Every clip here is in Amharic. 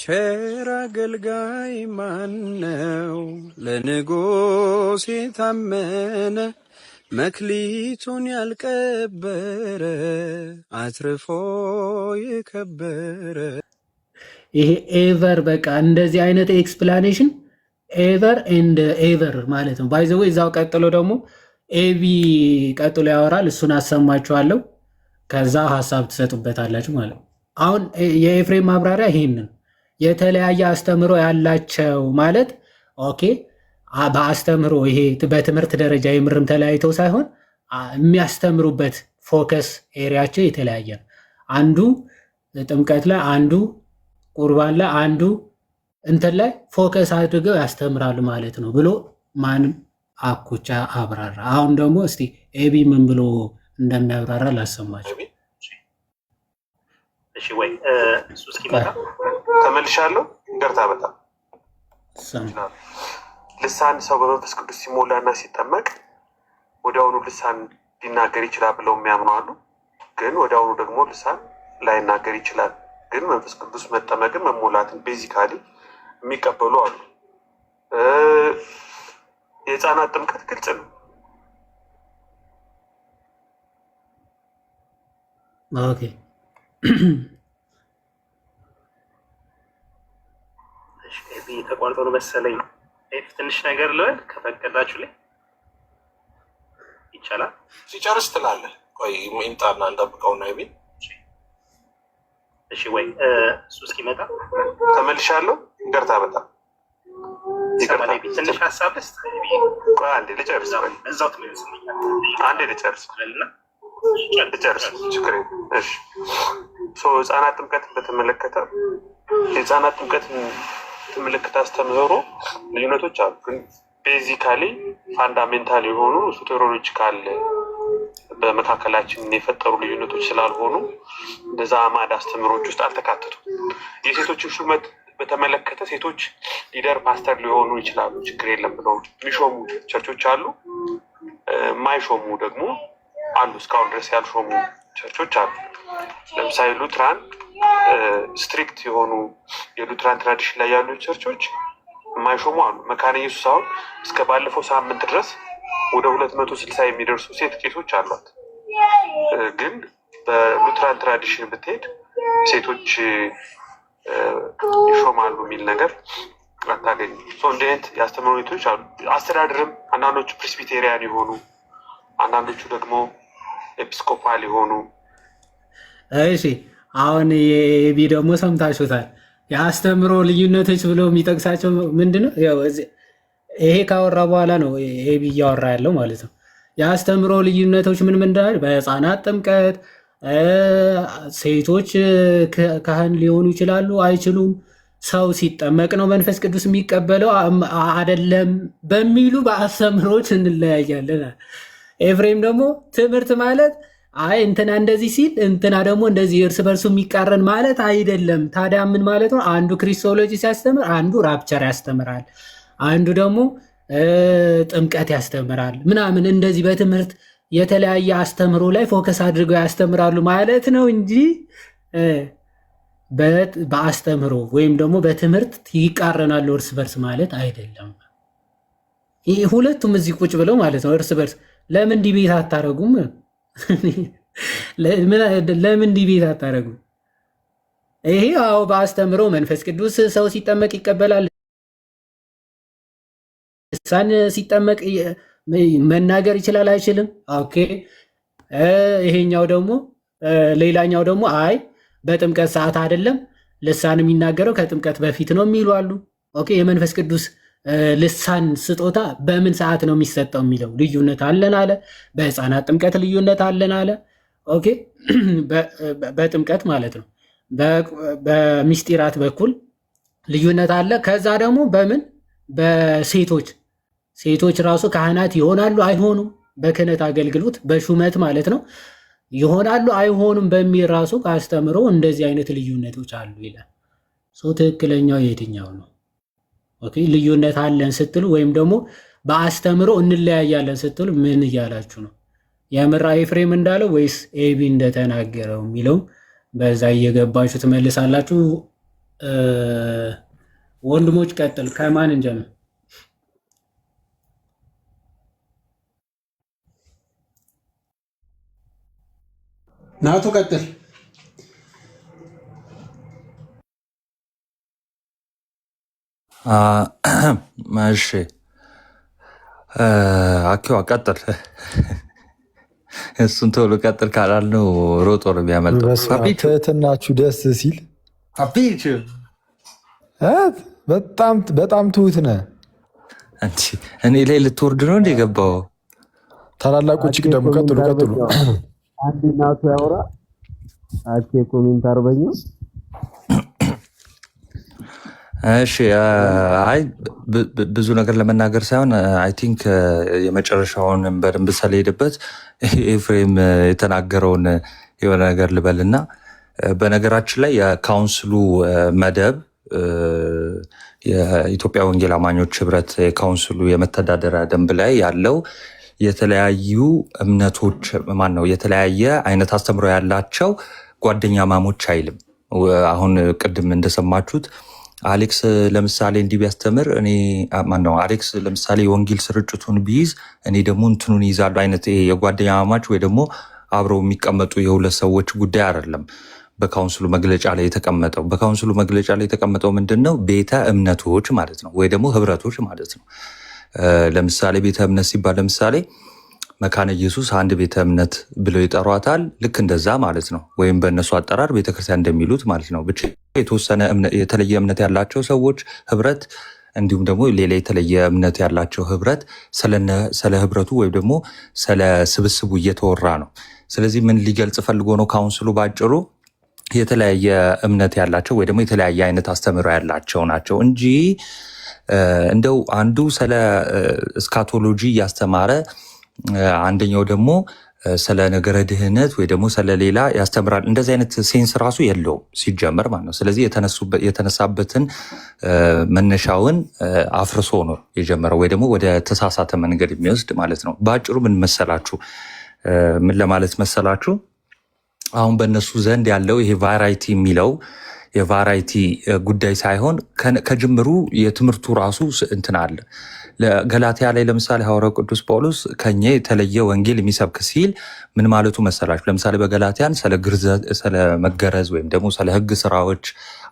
ቸር አገልጋይ ማነው? ለንጉሥ የታመነ መክሊቱን ያልቀበረ አትርፎ የከበረ። ይሄ ኤቨር በቃ እንደዚህ አይነት ኤክስፕላኔሽን ኤቨር ኤንድ ኤቨር ማለት ነው። ባይ ዘ ወይ እዛው ቀጥሎ ደግሞ ኤቢ ቀጥሎ ያወራል። እሱን አሰማችኋለሁ። ከዛ ሀሳብ ትሰጡበታላችሁ ማለት ነው። አሁን የኤፍሬም ማብራሪያ ይሄንን የተለያየ አስተምሮ ያላቸው ማለት ኦኬ፣ በአስተምሮ ይሄ በትምህርት ደረጃ የምርም ተለያይተው ሳይሆን የሚያስተምሩበት ፎከስ ኤሪያቸው የተለያየ ነው። አንዱ ጥምቀት ላይ፣ አንዱ ቁርባን ላይ፣ አንዱ እንትን ላይ ፎከስ አድርገው ያስተምራሉ ማለት ነው ብሎ ማንም አኩቻ አብራራ። አሁን ደግሞ እስቲ ኤቢ ምን ብሎ እንደሚያብራራ ላሰማቸው። እሺ ወይ እሱ እስኪመጣ ተመልሻለሁ። ይቅርታ በጣም ልሳን ሰው በመንፈስ ቅዱስ ሲሞላና ሲጠመቅ ወዲያውኑ ልሳን ሊናገር ይችላል ብለው የሚያምኑ አሉ። ግን ወዲያውኑ ደግሞ ልሳን ላይናገር ይችላል። ግን መንፈስ ቅዱስ መጠመቅን መሞላትን ቤዚካሊ የሚቀበሉ አሉ። የህፃናት ጥምቀት ግልጽ ነው። ኦኬ ተቋርጦ ነው መሰለኝ። ትንሽ ነገር ልበል ከፈቀዳችሁ ላይ ይቻላል። ሲጨርስ ትላለህ። ቆይ ኢንጣና እንጠብቀውና ይቢል። እሺ ወይ እሱ እስኪመጣ ተመልሻለሁ። ይቅርታ በጣም ይቅርታ። ትንሽ ሀሳብ ልስጥ። አንዴ ልጨርስ። እዛው ትመልስልኛል። አንዴ ልጨርስ ችግር የለም። እሺ ህፃናት ጥምቀትን በተመለከተ የህፃናት ጥምቀትን ትምልክት አስተምህሮ ልዩነቶች አሉ። ግን ቤዚካሊ ፋንዳሜንታል የሆኑ ሶቴሮሎጂካል በመካከላችን የፈጠሩ ልዩነቶች ስላልሆኑ እንደዛ አማድ አስተምህሮች ውስጥ አልተካተቱም። የሴቶችን ሹመት በተመለከተ ሴቶች ሊደር ፓስተር ሊሆኑ ይችላሉ፣ ችግር የለም ብለው የሚሾሙ ቸርቾች አሉ። የማይሾሙ ደግሞ አሉ። እስካሁን ድረስ ያልሾሙ ቸርቾች አሉ። ለምሳሌ ሉትራን ስትሪክት የሆኑ የሉትራን ትራዲሽን ላይ ያሉ ቸርቾች የማይሾሙ አሉ። መካነ ኢየሱስ አሁን እስከ ባለፈው ሳምንት ድረስ ወደ 260 የሚደርሱ ሴት ቄሶች አሏት። ግን በሉትራን ትራዲሽን ብትሄድ ሴቶች ይሾማሉ የሚል ነገር አታገኝም። እንዲህ አይነት የአስተምህሮ ሁኔታዎች አሉ። አስተዳደርም አንዳንዶቹ ፕሬስቢቴሪያን የሆኑ አንዳንዶቹ ደግሞ ኤጲስኮፓል የሆኑ። እሺ አሁን የቢ ደግሞ ሰምታችሁታል። የአስተምሮ ልዩነቶች ብሎ የሚጠቅሳቸው ምንድነው? ይሄ ካወራ በኋላ ነው ኤቢ እያወራ ያለው ማለት ነው። የአስተምሮ ልዩነቶች ምን ምንድን? በህፃናት ጥምቀት ሴቶች ካህን ሊሆኑ ይችላሉ አይችሉም፣ ሰው ሲጠመቅ ነው መንፈስ ቅዱስ የሚቀበለው አይደለም በሚሉ በአስተምሮች እንለያያለን። ኤፍሬም ደግሞ ትምህርት ማለት አይ እንትና እንደዚህ ሲል እንትና ደግሞ እንደዚህ እርስ በርሱ የሚቃረን ማለት አይደለም። ታዲያ ምን ማለት ነው? አንዱ ክሪስቶሎጂ ሲያስተምር፣ አንዱ ራፕቸር ያስተምራል፣ አንዱ ደግሞ ጥምቀት ያስተምራል ምናምን። እንደዚህ በትምህርት የተለያየ አስተምሮ ላይ ፎከስ አድርገው ያስተምራሉ ማለት ነው እንጂ በአስተምሮ ወይም ደግሞ በትምህርት ይቃረናሉ እርስ በርስ ማለት አይደለም። ሁለቱም እዚህ ቁጭ ብለው ማለት ነው እርስ በርስ ለምን ዲቤት አታረጉም? ለምን ዲቤት አታረጉም? ይሄ አዎ በአስተምሮ መንፈስ ቅዱስ ሰው ሲጠመቅ ይቀበላል፣ ልሳን ሲጠመቅ መናገር ይችላል አይችልም? ኦኬ። ይሄኛው ደግሞ ሌላኛው ደግሞ አይ በጥምቀት ሰዓት አይደለም ልሳን የሚናገረው ከጥምቀት በፊት ነው የሚሉ አሉ። ኦኬ። የመንፈስ ቅዱስ ልሳን ስጦታ በምን ሰዓት ነው የሚሰጠው የሚለው ልዩነት አለን አለ። በህፃናት ጥምቀት ልዩነት አለን አለ። ኦኬ። በጥምቀት ማለት ነው። በሚስጢራት በኩል ልዩነት አለ። ከዛ ደግሞ በምን ሴቶች ራሱ ካህናት ይሆናሉ አይሆኑም፣ በክህነት አገልግሎት በሹመት ማለት ነው ይሆናሉ አይሆኑም በሚል ራሱ ካስተምሮ እንደዚህ አይነት ልዩነቶች አሉ ይላል። ትክክለኛው የትኛው ነው? ኦኬ። ልዩነት አለን ስትሉ ወይም ደግሞ በአስተምሮ እንለያያለን ስትሉ ምን እያላችሁ ነው? የምራ ኤፍሬም እንዳለው ወይስ ኤቢ እንደተናገረው የሚለው በዛ እየገባችሁ ትመልሳላችሁ። ወንድሞች ቀጥል። ከማን እንጀምር? ናቱ ቀጥል። እሺ አኪዋ ቀጥል። እሱን ቶሎ ቀጥል ካላልነው ሮጦ ነው የሚያመልጠው። ትህትናችሁ ደስ ሲል ፓፒች በጣም ትሁት ነህ። እኔ ላይ ልትወርድ ነው እንደ የገባው። ታላላቆች ደግሞ ቀጥሉ። አንድ ናቱ ያወራ አኬ ኮሜንት አርበኛው። እሺ አይ ብዙ ነገር ለመናገር ሳይሆን አይ ቲንክ የመጨረሻውን በደንብ ስለሄድበት ኤፍሬም የተናገረውን የሆነ ነገር ልበልና፣ በነገራችን ላይ የካውንስሉ መደብ የኢትዮጵያ ወንጌል አማኞች ህብረት የካውንስሉ የመተዳደሪያ ደንብ ላይ ያለው የተለያዩ እምነቶች የተለያየ አይነት አስተምሮ ያላቸው ጓደኛ ማሞች አይልም። አሁን ቅድም እንደሰማችሁት አሌክስ ለምሳሌ እንዲህ ቢያስተምር አሌክስ ለምሳሌ የወንጌል ስርጭቱን ቢይዝ እኔ ደግሞ እንትኑን ይዛሉ አይነት የጓደኛ ማማች ወይ ደግሞ አብረው የሚቀመጡ የሁለት ሰዎች ጉዳይ አይደለም። በካውንስሉ መግለጫ ላይ የተቀመጠው ምንድን ነው? ቤተ እምነቶች ማለት ነው፣ ወይ ደግሞ ህብረቶች ማለት ነው። ለምሳሌ ቤተ እምነት ሲባል ለምሳሌ መካነ ኢየሱስ አንድ ቤተ እምነት ብለው ይጠሯታል። ልክ እንደዛ ማለት ነው። ወይም በእነሱ አጠራር ቤተክርስቲያን እንደሚሉት ማለት ነው። ብቻ የተወሰነ የተለየ እምነት ያላቸው ሰዎች ህብረት፣ እንዲሁም ደግሞ ሌላ የተለየ እምነት ያላቸው ህብረት፣ ስለ ህብረቱ ወይም ደግሞ ስለ ስብስቡ እየተወራ ነው። ስለዚህ ምን ሊገልጽ ፈልጎ ነው? ካውንስሉ ባጭሩ የተለያየ እምነት ያላቸው ወይ ደግሞ የተለያየ አይነት አስተምህሮ ያላቸው ናቸው እንጂ እንደው አንዱ ስለ እስካቶሎጂ እያስተማረ አንደኛው ደግሞ ስለ ነገረ ድህነት ወይ ደግሞ ስለሌላ ያስተምራል። እንደዚህ አይነት ሴንስ ራሱ የለውም ሲጀመር ማለት ነው። ስለዚህ የተነሳበትን መነሻውን አፍርሶ ነው የጀመረው፣ ወይ ደግሞ ወደ ተሳሳተ መንገድ የሚወስድ ማለት ነው። በአጭሩ ምን መሰላችሁ? ምን ለማለት መሰላችሁ? አሁን በእነሱ ዘንድ ያለው ይሄ ቫራይቲ የሚለው የቫራይቲ ጉዳይ ሳይሆን ከጅምሩ የትምህርቱ ራሱ እንትን አለ። ገላትያ ላይ ለምሳሌ ሐዋርያው ቅዱስ ጳውሎስ ከኛ የተለየ ወንጌል የሚሰብክ ሲል ምን ማለቱ መሰላችሁ? ለምሳሌ በገላትያን ስለ መገረዝ ወይም ደግሞ ስለ ሕግ ስራዎች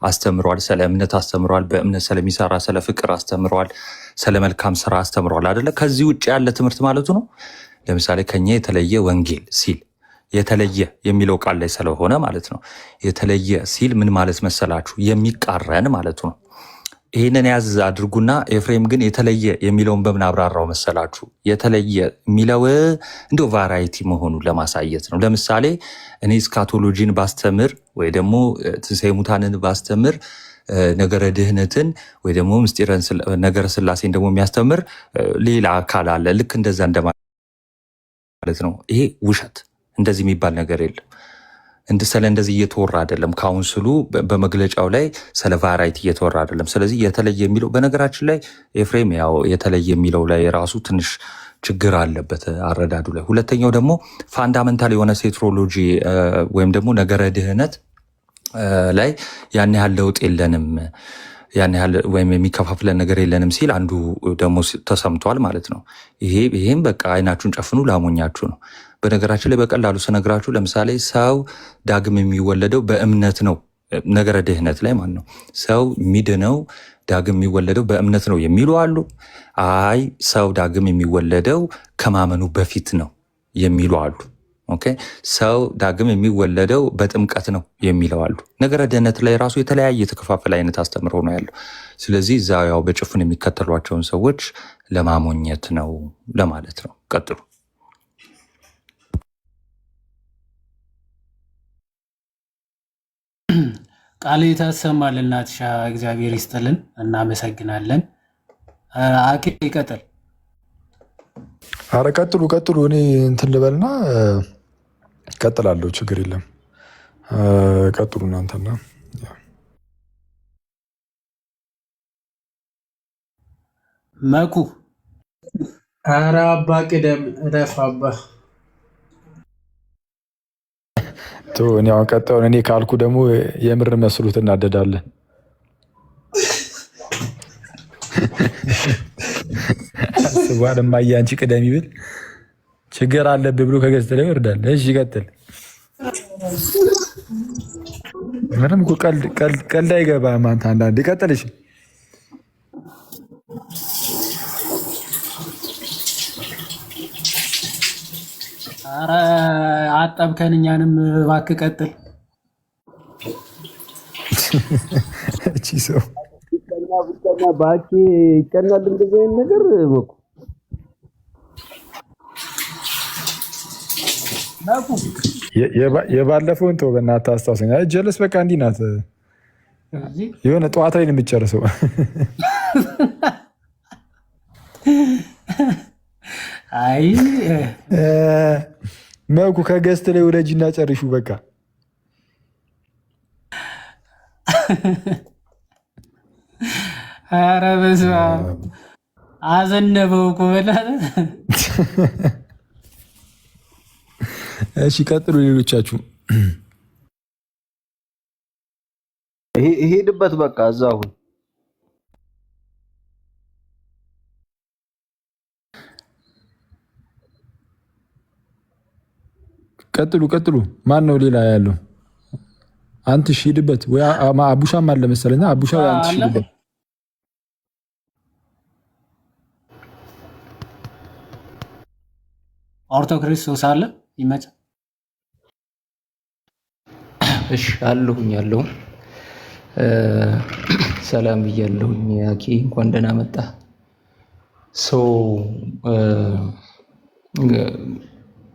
አስተምሯል፣ ስለ እምነት አስተምሯል፣ በእምነት ስለሚሰራ ስለ ፍቅር አስተምሯል፣ ስለ መልካም ስራ አስተምሯል አይደለ? ከዚህ ውጭ ያለ ትምህርት ማለቱ ነው። ለምሳሌ ከኛ የተለየ ወንጌል ሲል የተለየ የሚለው ቃል ላይ ስለሆነ ማለት ነው። የተለየ ሲል ምን ማለት መሰላችሁ? የሚቃረን ማለቱ ነው። ይህንን ያዝ አድርጉና ኤፍሬም ግን የተለየ የሚለውን በምን አብራራው መሰላችሁ? የተለየ የሚለው እንዲሁ ቫራይቲ መሆኑን ለማሳየት ነው። ለምሳሌ እኔ ስካቶሎጂን ባስተምር ወይ ደግሞ ትንሣኤ ሙታንን ባስተምር ነገረ ድህነትን ወይ ደግሞ ምስጢረ ነገረ ስላሴን ደግሞ የሚያስተምር ሌላ አካል አለ። ልክ እንደዛ እንደማለት ነው። ይሄ ውሸት። እንደዚህ የሚባል ነገር የለም። እንደዚህ እየተወራ አይደለም። ካውንስሉ በመግለጫው ላይ ስለ ቫራይቲ እየተወራ አይደለም። ስለዚህ የተለየ የሚለው በነገራችን ላይ ኤፍሬም ያው የተለየ የሚለው ላይ ራሱ ትንሽ ችግር አለበት አረዳዱ ላይ። ሁለተኛው ደግሞ ፋንዳመንታል የሆነ ሴትሮሎጂ ወይም ደግሞ ነገረ ድህነት ላይ ያን ያህል ለውጥ የለንም፣ ያን ያህል ወይም የሚከፋፍለን ነገር የለንም ሲል አንዱ ደግሞ ተሰምቷል ማለት ነው። ይሄም በቃ አይናችሁን ጨፍኑ ላሞኛችሁ ነው። በነገራችን ላይ በቀላሉ ስነግራችሁ ለምሳሌ ሰው ዳግም የሚወለደው በእምነት ነው። ነገረ ድህነት ላይ ማለት ነው። ሰው የሚድነው ዳግም የሚወለደው በእምነት ነው የሚሉ አሉ። አይ ሰው ዳግም የሚወለደው ከማመኑ በፊት ነው የሚሉ አሉ። ኦኬ ሰው ዳግም የሚወለደው በጥምቀት ነው የሚለው አሉ። ነገረ ድህነት ላይ ራሱ የተለያየ የተከፋፈለ አይነት አስተምሮ ነው ያለው። ስለዚህ እዛ ያው በጭፍን የሚከተሏቸውን ሰዎች ለማሞኘት ነው ለማለት ነው። ቀጥሉ። ቃል ታሰማል። እናትሻ እግዚአብሔር ይስጥልን፣ እናመሰግናለን። አኬ ይቀጥል። አረ ቀጥሉ። እኔ እንትን ልበልና ቀጥላለሁ። ችግር የለም። ቀጥሉ እናንተና መኩ። አረ አባ ቅደም እረፍ አባ። እኔ አሁን ቀጣዩን እኔ ካልኩ ደግሞ የምር መስሉት እናደዳለን። አስቧል። እማዬ አንቺ ቅደሚ ብል ችግር አለብህ ብሎ ከገዝተ ላይ ይወርዳል። እሺ ቀጥል። ምንም እኮ ቀልድ አይገባም አንተ አንዳንዴ። ቀጥል። እሺ ኧረ አጠብከን እኛንም እባክህ ቀጥል። እቺ ሰው ብቻና ባኪ ይቀናል እንደዚህ አይነት ነገር በቁ የባለፈውን ተው በእናትህ አስታውሰኝ። አይ ጀለስ በቃ እንዲህ ናት። የሆነ ጠዋት ላይ ነው የምትጨርሰው። አይ መኩ ከገስት ላይ ወረጂና ጨርሹ በቃ። ኧረ በስመ አብ አዘነበው እኮ በእናትህ። እሺ ቀጥሉ ሌሎቻችሁ። ሄድበት በቃ እዛው ቀጥሉ። ማን ነው ሌላ ያለው? አንተ ሂድበት ወይ አቡሻም አለ መሰለኝ። አቡሻ አንተ ሂድበት። ኦርቶ ክርስቶስ አለ ይመጣ። እሺ አለሁኝ ሰላም ብያለሁኝ። ያኪ እንኳን ደህና መጣ።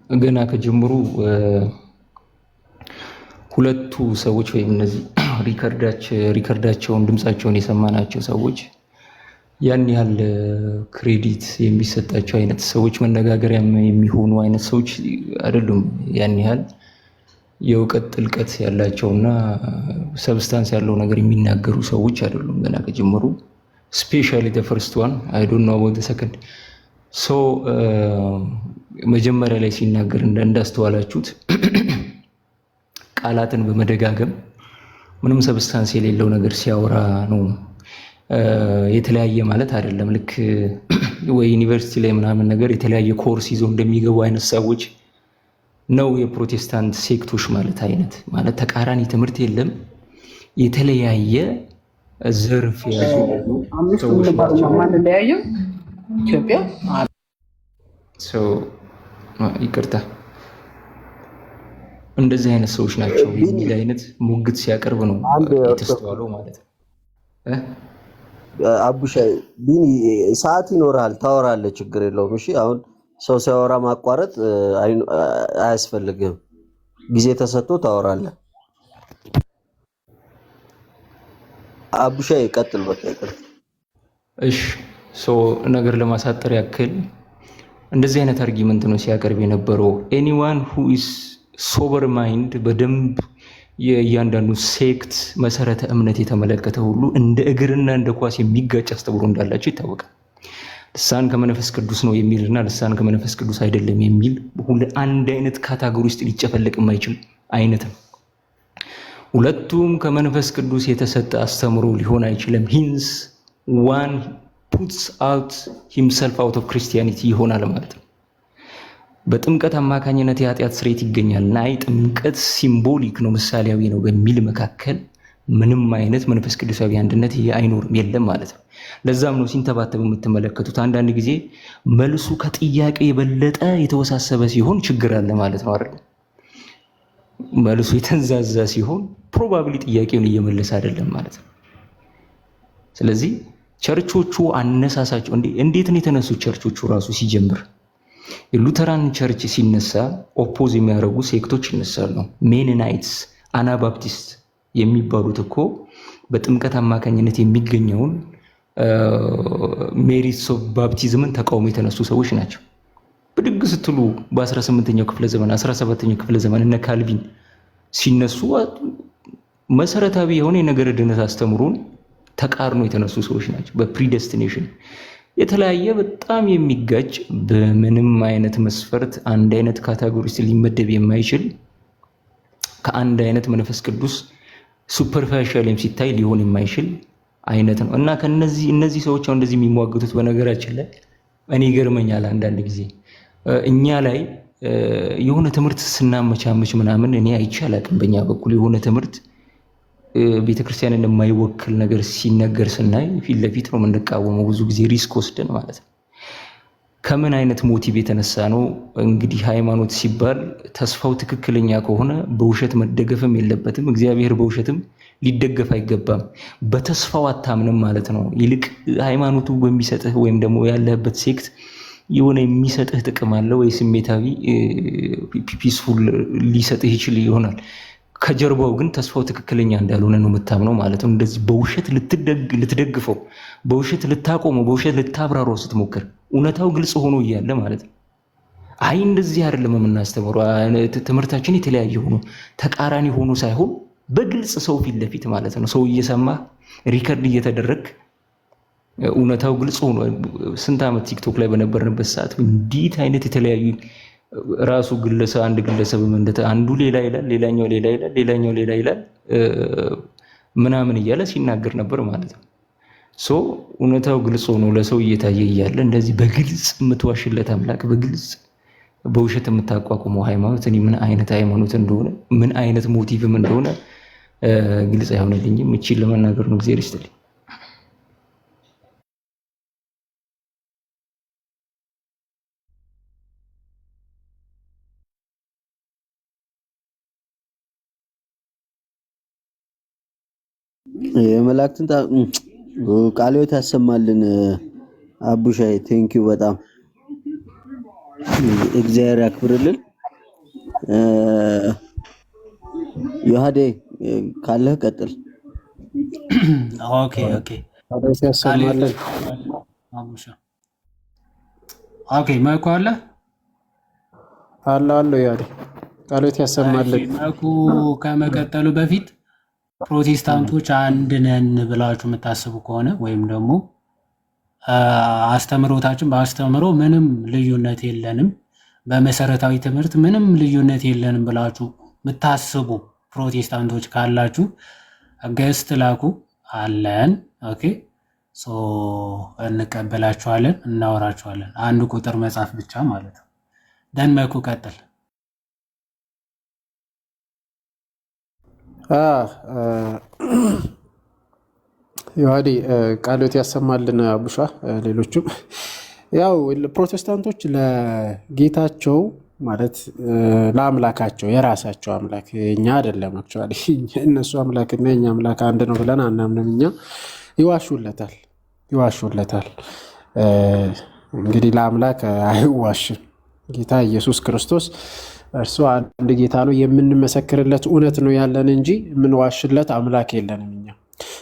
ገና ከጀምሩ ሁለቱ ሰዎች ወይም እነዚህ ሪከርዳቸውን ድምፃቸውን የሰማናቸው ሰዎች ያን ያህል ክሬዲት የሚሰጣቸው አይነት ሰዎች፣ መነጋገሪያ የሚሆኑ አይነት ሰዎች አይደሉም። ያን ያህል የእውቀት ጥልቀት ያላቸውና ሰብስታንስ ያለው ነገር የሚናገሩ ሰዎች አይደሉም ገና ከጀምሩ። ስፔሻሊ the first one I don't know about the second. መጀመሪያ ላይ ሲናገር እንዳስተዋላችሁት ቃላትን በመደጋገም ምንም ሰብስታንስ የሌለው ነገር ሲያወራ ነው። የተለያየ ማለት አይደለም። ልክ ወይ ዩኒቨርሲቲ ላይ ምናምን ነገር የተለያየ ኮርስ ይዘው እንደሚገቡ አይነት ሰዎች ነው የፕሮቴስታንት ሴክቶች ማለት ተቃራኒ ትምህርት የለም። የተለያየ ዘርፍ ያዙ ሰዎች ናቸው። ኢትዮጵያ ይቅርታ እንደዚህ አይነት ሰዎች ናቸው የሚል አይነት ሙግት ሲያቀርብ ነው የተስተዋለው ማለት ነው። አቡሻ ቢኒ ሰዓት ይኖርሃል፣ ታወራለህ፣ ችግር የለውም። እሺ አሁን ሰው ሲያወራ ማቋረጥ አያስፈልግም። ጊዜ ተሰጥቶ ታወራለህ። አቡሻ ይቀጥል በቃ ይቀጥል። እሺ ነገር ለማሳጠር ያክል እንደዚህ አይነት አርጊመንት ነው ሲያቀርብ የነበረው። ኤኒዋን who is sober mind በደንብ የእያንዳንዱ ሴክት መሰረተ እምነት የተመለከተ ሁሉ እንደ እግርና እንደ ኳስ የሚጋጭ አስተምሮ እንዳላቸው ይታወቃል። ልሳን ከመንፈስ ቅዱስ ነው የሚልና ልሳን ከመንፈስ ቅዱስ አይደለም የሚል ሁሉ አንድ አይነት ካታጎሪ ውስጥ ሊጨፈልቅ የማይችል አይነት ነው። ሁለቱም ከመንፈስ ቅዱስ የተሰጠ አስተምሮ ሊሆን አይችልም። ሂንስ one puts out himself out of Christianity ይሆናል ማለት ነው። በጥምቀት አማካኝነት የኃጢአት ስርየት ይገኛል። ናይ ጥምቀት ሲምቦሊክ ነው፣ ምሳሌያዊ ነው በሚል መካከል ምንም አይነት መንፈስ ቅዱሳዊ አንድነት አይኖርም፣ የለም ማለት ነው። ለዛም ነው ሲንተባተብ የምትመለከቱት። አንዳንድ ጊዜ መልሱ ከጥያቄ የበለጠ የተወሳሰበ ሲሆን ችግር አለ ማለት ነው አይደል? መልሱ የተንዛዛ ሲሆን ፕሮባብሊ ጥያቄውን እየመለሰ አይደለም ማለት ነው። ስለዚህ ቸርቾቹ አነሳሳቸው እንዴት ነው የተነሱት? ቸርቾቹ ራሱ ሲጀምር የሉተራን ቸርች ሲነሳ ኦፖዝ የሚያደርጉ ሴክቶች ይነሳሉ። ሜኖናይትስ፣ አናባፕቲስት የሚባሉት እኮ በጥምቀት አማካኝነት የሚገኘውን ሜሪትስ ኦፍ ባፕቲዝምን ተቃውሞ የተነሱ ሰዎች ናቸው። ብድግ ስትሉ በ18ኛው ክፍለ ዘመን 17ኛው ክፍለ ዘመን እነ ካልቪን ሲነሱ መሰረታዊ የሆነ የነገረ ድነት አስተምሮን ተቃርኖ የተነሱ ሰዎች ናቸው። በፕሪደስቲኔሽን የተለያየ በጣም የሚጋጭ በምንም አይነት መስፈርት አንድ አይነት ካታጎሪ ውስጥ ሊመደብ የማይችል ከአንድ አይነት መንፈስ ቅዱስ ሱፐርፊሻልም ሲታይ ሊሆን የማይችል አይነት ነው እና እነዚህ ሰዎች አሁን እንደዚህ የሚሟገቱት በነገራችን ላይ እኔ ይገርመኛል አንዳንድ ጊዜ እኛ ላይ የሆነ ትምህርት ስናመቻመች ምናምን እኔ አይቼ አላውቅም። በእኛ በኩል የሆነ ትምህርት ቤተክርስቲያንን የማይወክል ነገር ሲነገር ስናይ ፊት ለፊት ነው የምንቃወመው፣ ብዙ ጊዜ ሪስክ ወስደን ማለት ነው። ከምን አይነት ሞቲቭ የተነሳ ነው እንግዲህ ሃይማኖት ሲባል ተስፋው ትክክለኛ ከሆነ በውሸት መደገፍም የለበትም። እግዚአብሔር በውሸትም ሊደገፍ አይገባም። በተስፋው አታምንም ማለት ነው። ይልቅ ሃይማኖቱ በሚሰጥህ ወይም ደግሞ ያለህበት ሴክት የሆነ የሚሰጥህ ጥቅም አለ ወይ ስሜታዊ ፒስፉል ሊሰጥህ ይችል ይሆናል። ከጀርባው ግን ተስፋው ትክክለኛ እንዳልሆነ ነው የምታምነው ማለት ነው። እንደዚህ በውሸት ልትደግፈው፣ በውሸት ልታቆመው፣ በውሸት ልታብራራው ስትሞክር እውነታው ግልጽ ሆኖ እያለ ማለት ነው። አይ እንደዚህ አይደለም የምናስተምረው ትምህርታችን የተለያየ ሆኖ ተቃራኒ ሆኖ ሳይሆን በግልጽ ሰው ፊት ለፊት ማለት ነው። ሰው እየሰማ ሪከርድ እየተደረግ እውነታው ግልጽ ሆኖ ስንት ዓመት ቲክቶክ ላይ በነበርንበት ሰዓት እንዴት አይነት የተለያዩ ራሱ አንድ ግለሰብ አንዱ ሌላ ይላል፣ ሌላኛው ሌላ ይላል፣ ሌላኛው ሌላ ይላል ምናምን እያለ ሲናገር ነበር ማለት ነው። ሶ እውነታው ግልጽ ሆኖ ለሰው እየታየ እያለ እንደዚህ በግልጽ የምትዋሽለት አምላክ፣ በግልጽ በውሸት የምታቋቁመው ሃይማኖት እኔ ምን አይነት ሃይማኖት እንደሆነ ምን አይነት ሞቲቭም እንደሆነ ግልጽ አይሆንልኝም። እቺን ለመናገር ነው። እግዚአብሔር ይስጥልኝ። የመላእክትን ቃለ ሕይወት ያሰማልን። አቡሻይ ቴንኪው በጣም እግዚአብሔር ያክብርልን። ዮሐዴ ካለህ ቀጥል። ኦኬ ቃለ ሕይወት ያሰማልን። አቡሻ ኦኬ ማይኩ አለ ዮሐዴ ቃለ ሕይወት ያሰማልን። ማይኩ ከመቀጠሉ በፊት ፕሮቴስታንቶች አንድ ነን ብላችሁ የምታስቡ ከሆነ ወይም ደግሞ አስተምሮታችን በአስተምሮ ምንም ልዩነት የለንም፣ በመሰረታዊ ትምህርት ምንም ልዩነት የለንም ብላችሁ የምታስቡ ፕሮቴስታንቶች ካላችሁ ገስት ላኩ አለን። ኦኬ ሶ እንቀበላችኋለን፣ እናወራችኋለን። አንድ ቁጥር መጻፍ ብቻ ማለት ነው። ደን መኩ ቀጥል። ዮሐዴ ቃለ ሕይወት ያሰማልን። አቡሻ ሌሎችም ያው ፕሮቴስታንቶች ለጌታቸው ማለት ለአምላካቸው የራሳቸው አምላክ እኛ አይደለም አክቹዋሊ እነሱ አምላክና የኛ አምላክ አንድ ነው ብለን አናምንም። እኛ ይዋሹለታል። እንግዲህ ለአምላክ አይዋሽም። ጌታ ኢየሱስ ክርስቶስ እርሱ አንድ ጌታ ነው፣ የምንመሰክርለት እውነት ነው ያለን እንጂ የምንዋሽለት አምላክ የለንም እኛ።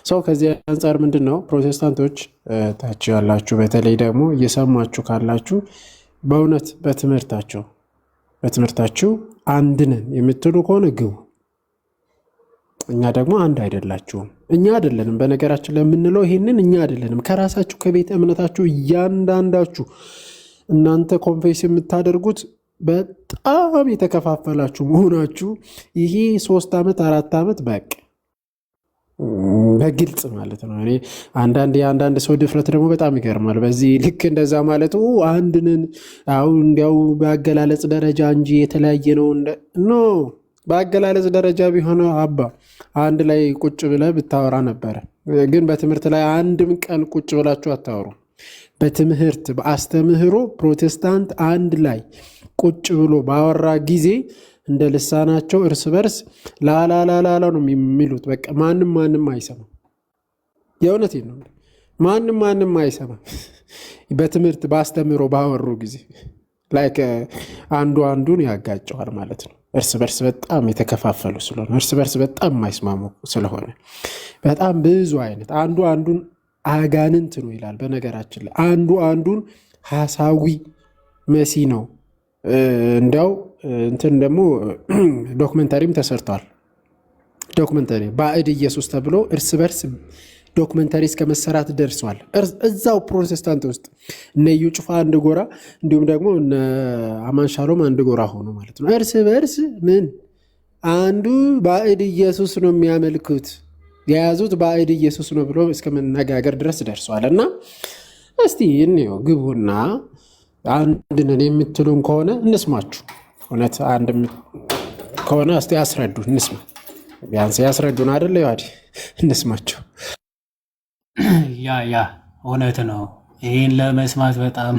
ሰው ከዚህ አንጻር ምንድን ነው ፕሮቴስታንቶች ታች ያላችሁ በተለይ ደግሞ እየሰማችሁ ካላችሁ በእውነት በትምህርታችሁ አንድ ነን የምትሉ ከሆነ ግቡ። እኛ ደግሞ አንድ አይደላችሁም። እኛ አይደለንም በነገራችን ለምንለው ይሄንን እኛ አይደለንም። ከራሳችሁ ከቤተ እምነታችሁ እያንዳንዳችሁ እናንተ ኮንፌስ የምታደርጉት በጣም የተከፋፈላችሁ መሆናችሁ ይሄ 3 ዓመት 4 ዓመት በቃ በግልጽ ማለት ነው። እኔ አንዳንድ ሰው ድፍረት ደግሞ በጣም ይገርማል። በዚህ ልክ እንደዛ ማለት አንድንን አሁን እንዲያው በአገላለጽ ደረጃ እንጂ የተለያየ ነው ኖ በአገላለጽ ደረጃ ቢሆን አባ አንድ ላይ ቁጭ ብለህ ብታወራ ነበረ። ግን በትምህርት ላይ አንድም ቀን ቁጭ ብላችሁ አታወሩ። በትምህርት በአስተምህሮ ፕሮቴስታንት አንድ ላይ ቁጭ ብሎ ባወራ ጊዜ እንደ ልሳናቸው እርስ በርስ ላላላላ ነው የሚሉት። በቃ ማንም አይሰማም። የእውነቴን ነው። ማንም አይሰማም። በትምህርት በአስተምህሮ ባወሩ ጊዜ ላይክ አንዱን ያጋጨዋል ማለት ነው። እርስ በርስ በጣም የተከፋፈሉ ስለሆነ እርስ በርስ በጣም የማይስማሙ ስለሆነ በጣም ብዙ አይነት አንዱን አጋንንት ነው ይላል። በነገራችን ላይ አንዱን ሐሳዊ መሲ ነው። እንዲያው እንትን ደግሞ ዶክመንታሪም ተሰርቷል። ዶክመንታሪ ባዕድ ኢየሱስ ተብሎ እርስ በርስ ዶክመንታሪ እስከ መሰራት ደርሷል። እዛው ፕሮቴስታንት ውስጥ እነ እዩ ጩፋ አንድ ጎራ፣ እንዲሁም ደግሞ እነ አማን ሻሎም አንድ ጎራ ሆኖ ማለት ነው። እርስ በርስ አንዱ ባዕድ ኢየሱስ ነው የሚያመልኩት፣ የያዙት ባዕድ ኢየሱስ ነው ብሎ እስከ መነጋገር ድረስ ደርሷል። እና እስቲ እንየው ግቡና አንድ ነን የምትሉን ከሆነ እንስማችሁ። እውነት አንድ ከሆነ እስቲ ያስረዱ እንስማ። ቢያንስ ያስረዱን አይደለ? ይዋዲ እንስማቸው። ያ እውነት ነው። ይህን ለመስማት በጣም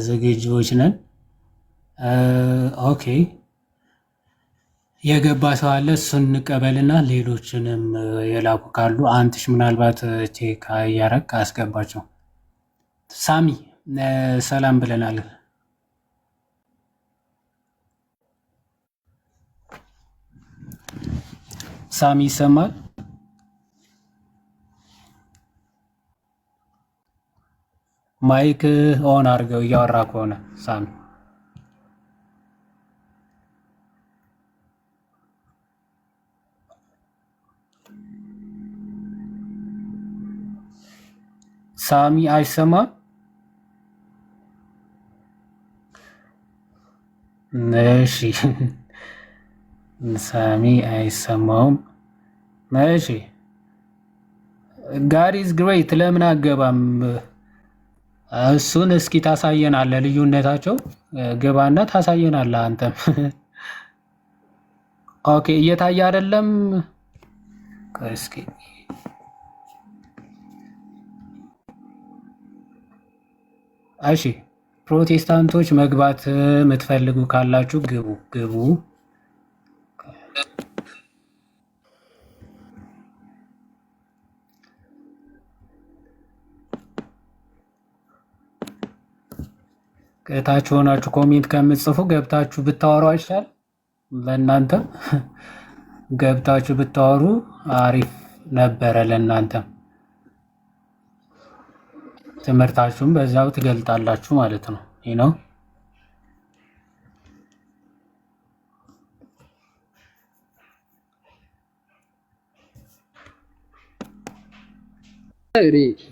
ዝግጁዎች ነን። ኦኬ የገባ ሰው አለ፣ እሱን እንቀበልና ሌሎችንም የላኩ ካሉ አንትሽ ምናልባት ቼክ እያረግ አስገባቸው። ሳሚ ሰላም ብለናል። ሳሚ ይሰማል? ማይክ ኦን አድርገው እያወራ ከሆነ ሳሚ። ሳሚ አይሰማም? እሺ ሳሚ አይሰማውም። እሺ ጋድ ኢዝ ግሬት ለምን አገባም? እሱን እስኪ ታሳየናለህ፣ ልዩነታቸው ግባና ታሳየናለህ አንተም። ኦኬ እየታየ አይደለም? እስኪ እሺ ፕሮቴስታንቶች መግባት የምትፈልጉ ካላችሁ ግቡ። ከታች ሆናችሁ ኮሜንት ከምትጽፉ ገብታችሁ ብታወሩ አይሻል? ለእናንተ ገብታችሁ ብታወሩ አሪፍ ነበረ። ለእናንተ ትምህርታችሁም በዛው ትገልጣላችሁ ማለት ነው። ይህ ነው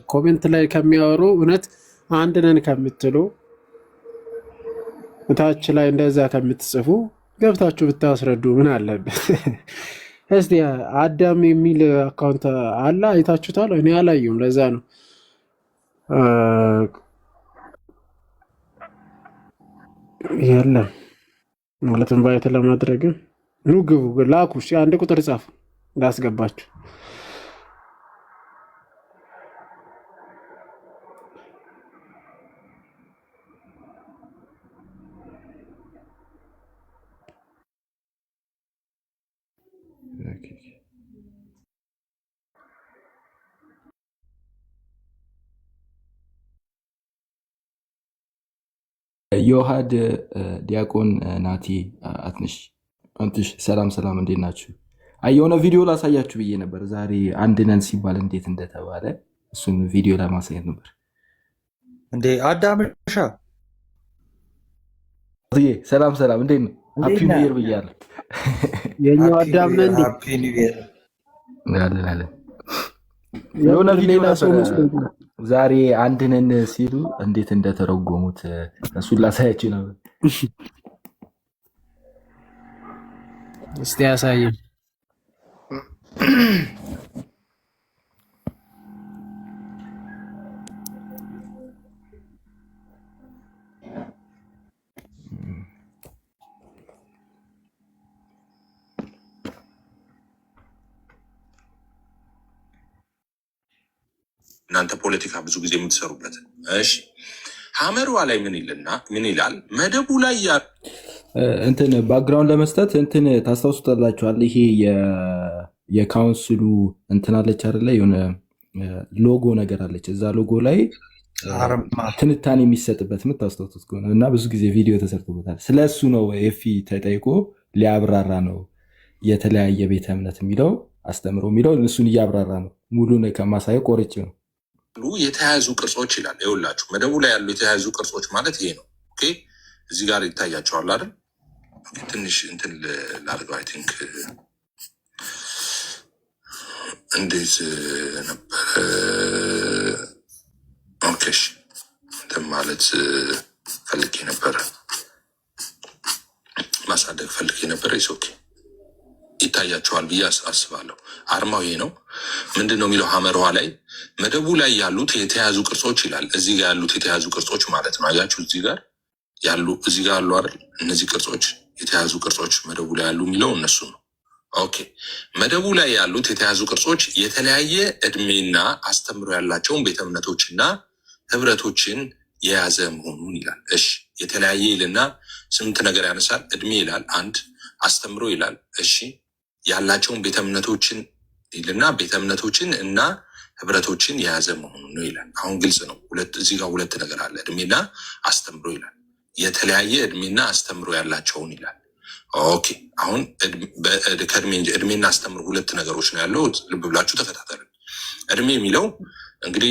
ኮሜንት ላይ ከሚያወሩ እውነት አንድ ነን ከምትሉ ታች ላይ እንደዛ ከምትጽፉ ገብታችሁ ብታስረዱ ምን አለበት? እስቲ አዳም የሚል አካውንት አለ፣ አይታችሁታል? እኔ አላየሁም። ለዛ ነው የለም ማለት ኢንቫይት ለማድረግ ኑ ግቡ፣ ላኩ። እሺ አንድ ቁጥር ጻፉ እንዳስገባችሁ። የውሃድ ዲያቆን ናቲ አንትሽ ሰላም፣ እንዴት ናችሁ? የሆነ ቪዲዮ ላሳያችሁ ብዬ ነበር ዛሬ አንድ ነን ሲባል እንዴት እንደተባለ እሱን ቪዲዮ ለማሳየት ነበር። እንዴ አዳምሻ ሰላም፣ እንዴት ነው? ሃፒ ኒው ይር ብያለሁ። የኛው አዳም ነን አለን። የሆነ ቪዲዮ ዛሬ አንድ ነን ሲሉ እንዴት እንደተረጎሙት እሱን ላሳያችሁ ነበር። እስቲ ያሳየን። እናንተ ፖለቲካ ብዙ ጊዜ የምትሰሩበት። እሺ ሀመሯ ላይ ምን ይላል? መደቡ ላይ እንትን ባክግራውንድ ለመስጠት እንትን ታስታውሱታላችኋል። ይሄ የካውንስሉ እንትን አለች አይደለ? የሆነ ሎጎ ነገር አለች። እዛ ሎጎ ላይ ትንታኔ የሚሰጥበት የምታስታውሱት ከሆነ እና ብዙ ጊዜ ቪዲዮ ተሰርቶበታል። ስለ እሱ ነው ኤፊ ተጠይቆ ሊያብራራ ነው። የተለያየ ቤተ እምነት የሚለው አስተምሮ የሚለው እሱን እያብራራ ነው። ሙሉን ከማሳየው ቆርጬ ነው። የተያያዙ ቅርጾች ይላል። ይኸውላችሁ መደቡ ላይ ያሉ የተያያዙ ቅርጾች ማለት ይሄ ነው። ኦኬ እዚህ ጋር ይታያቸዋል አይደል? ትንሽ እንትን ላድርገው። አይ ቲንክ እንዴት ነበረ? ኦኬ እንትን ማለት ፈልጌ ነበረ፣ ማሳደግ ፈልጌ ነበረ። ኦኬ ይታያቸዋል ብዬ አስባለሁ። አርማው ይሄ ነው። ምንድን ነው የሚለው ሀመርዋ ላይ መደቡ ላይ ያሉት የተያዙ ቅርጾች ይላል። እዚህ ጋር ያሉት የተያዙ ቅርጾች ማለት ነው። አያችሁ እዚህ ጋር አሉ አይደል? እነዚህ ቅርጾች የተያዙ ቅርጾች መደቡ ላይ ያሉ የሚለው እነሱ ነው። ኦኬ መደቡ ላይ ያሉት የተያዙ ቅርጾች የተለያየ እድሜና አስተምሮ ያላቸውን ቤተ እምነቶችና ህብረቶችን የያዘ መሆኑን ይላል። እሺ የተለያየ ይልና ስምንት ነገር ያነሳል። እድሜ ይላል፣ አንድ አስተምሮ ይላል። እሺ ያላቸውን ቤተ እምነቶችን ይልና ቤተ እምነቶችን እና ህብረቶችን የያዘ መሆኑን ነው ይላል። አሁን ግልጽ ነው። እዚህ ጋር ሁለት ነገር አለ። እድሜና አስተምሮ ይላል። የተለያየ እድሜና አስተምሮ ያላቸውን ይላል። ኦኬ አሁን ከእድሜ እንጂ እድሜና አስተምሮ ሁለት ነገሮች ነው ያለው። ልብ ብላችሁ ተከታተሉ። እድሜ የሚለው እንግዲህ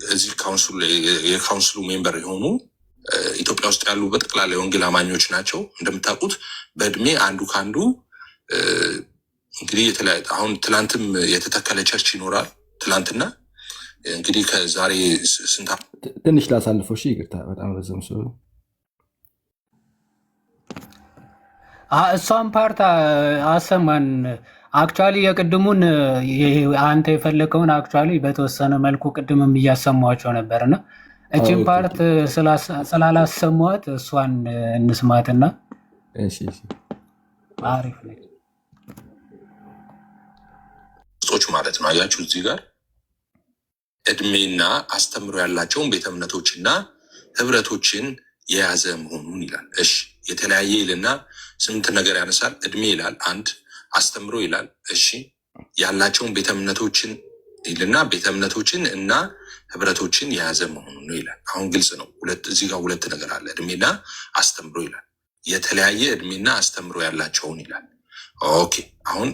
እዚህ የካውንስሉ ሜምበር የሆኑ ኢትዮጵያ ውስጥ ያሉ በጠቅላላ የወንጌል አማኞች ናቸው። እንደምታውቁት በእድሜ አንዱ ከአንዱ እንግዲህ የተለያየ አሁን ትላንትም የተተከለ ቸርች ይኖራል። ትላንትና እንግዲህ ከዛሬ ስንት ትንሽ ላሳልፈው። እሺ ይቅርታ በጣም ረዘም ሰው እሷን ፓርት አሰማን። አክቹዋሊ የቅድሙን አንተ የፈለከውን አክቹዋሊ በተወሰነ መልኩ ቅድምም እያሰማቸው ነበርና እችን ፓርት ስላላሰማት እሷን እንስማትና አሪፍ ነው ጾች ማለት ነው። አያችሁ እዚህ ጋር እድሜና አስተምሮ ያላቸውን ቤተ እምነቶችና ህብረቶችን የያዘ መሆኑን ይላል። እሺ የተለያየ ይልና ስምንት ነገር ያነሳል። እድሜ ይላል፣ አንድ አስተምሮ ይላል። እሺ ያላቸውን ቤተ እምነቶችን ይልና ቤተ እምነቶችን እና ህብረቶችን የያዘ መሆኑን ነው ይላል። አሁን ግልጽ ነው። እዚህ ጋር ሁለት ነገር አለ። እድሜና አስተምሮ ይላል። የተለያየ እድሜና አስተምሮ ያላቸውን ይላል። ኦኬ አሁን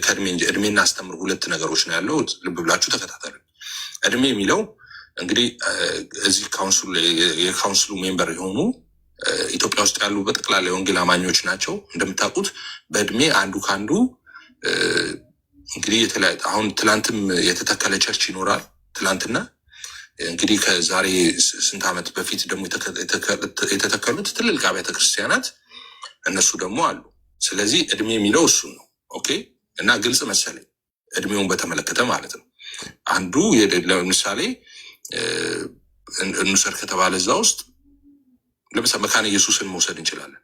ከእድሜ እንጂ እድሜና አስተምሮ ሁለት ነገሮች ነው ያለው። ልብ ብላችሁ ተከታተሉ። እድሜ የሚለው እንግዲህ እዚህ የካውንስሉ ሜምበር የሆኑ ኢትዮጵያ ውስጥ ያሉ በጠቅላላ የወንጌል አማኞች ናቸው። እንደምታውቁት በእድሜ አንዱ ከአንዱ እንግዲህ የተለያየ አሁን ትላንትም የተተከለ ቸርች ይኖራል። ትላንትና እንግዲህ ከዛሬ ስንት ዓመት በፊት ደግሞ የተተከሉት ትልልቅ አብያተ ክርስቲያናት እነሱ ደግሞ አሉ። ስለዚህ እድሜ የሚለው እሱን ነው። ኦኬ እና ግልጽ መሰለኝ እድሜውን በተመለከተ ማለት ነው። አንዱ ለምሳሌ እንውሰድ ከተባለ እዛ ውስጥ ለምሳሌ መካነ ኢየሱስን መውሰድ እንችላለን።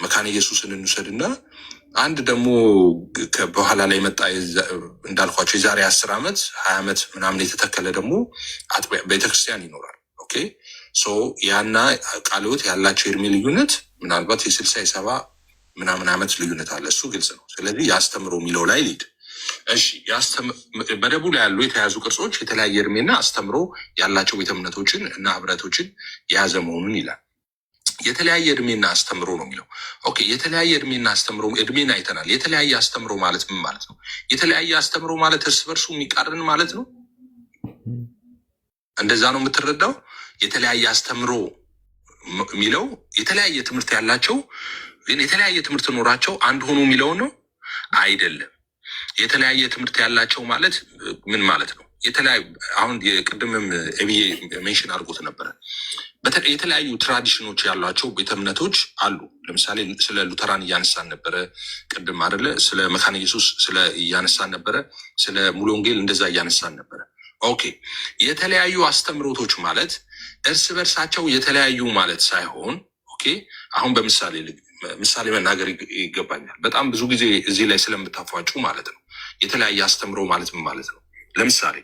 መካነ ኢየሱስን እንውሰድና አንድ ደግሞ በኋላ ላይ መጣ እንዳልኳቸው የዛሬ 10 ዓመት 20 ዓመት ምናምን የተተከለ ደግሞ ቤተክርስቲያን ይኖራል። ኦኬ ሶ ያና ቃለ ሕይወት ያላቸው የእድሜ ልዩነት ምናልባት የ60 የ70 ምናምን ዓመት ልዩነት አለ። እሱ ግልጽ ነው። ስለዚህ ያስተምሮ የሚለው ላይ ሊድ እሺ መደቡ ላይ ያሉ የተያዙ ቅርጾች የተለያየ እድሜና አስተምሮ ያላቸው ቤተ እምነቶችን እና ህብረቶችን የያዘ መሆኑን ይላል። የተለያየ እድሜና አስተምሮ ነው የሚለው። ኦኬ የተለያየ እድሜና አስተምሮ እድሜን አይተናል። የተለያየ አስተምሮ ማለት ምን ማለት ነው? የተለያየ አስተምሮ ማለት እርስ በርሱ የሚቃረን ማለት ነው። እንደዛ ነው የምትረዳው? የተለያየ አስተምሮ የሚለው የተለያየ ትምህርት ያላቸው ግን የተለያየ ትምህርት ኖራቸው አንድ ሆኖ የሚለው ነው አይደለም። የተለያየ ትምህርት ያላቸው ማለት ምን ማለት ነው? አሁን የቅድምም ኤብዬ ሜንሽን አድርጎት ነበረ። የተለያዩ ትራዲሽኖች ያሏቸው ቤተ እምነቶች አሉ። ለምሳሌ ስለ ሉተራን እያነሳን ነበረ ቅድም አይደለ? ስለ መካነ ኢየሱስ እያነሳን ነበረ። ስለ ሙሉ ወንጌል እንደዛ እያነሳን ነበረ። ኦኬ የተለያዩ አስተምሮቶች ማለት እርስ በርሳቸው የተለያዩ ማለት ሳይሆን ኦኬ አሁን ምሳሌ መናገር ይገባኛል። በጣም ብዙ ጊዜ እዚህ ላይ ስለምታፏጩ ማለት ነው። የተለያየ አስተምሮ ማለት ምን ማለት ነው? ለምሳሌ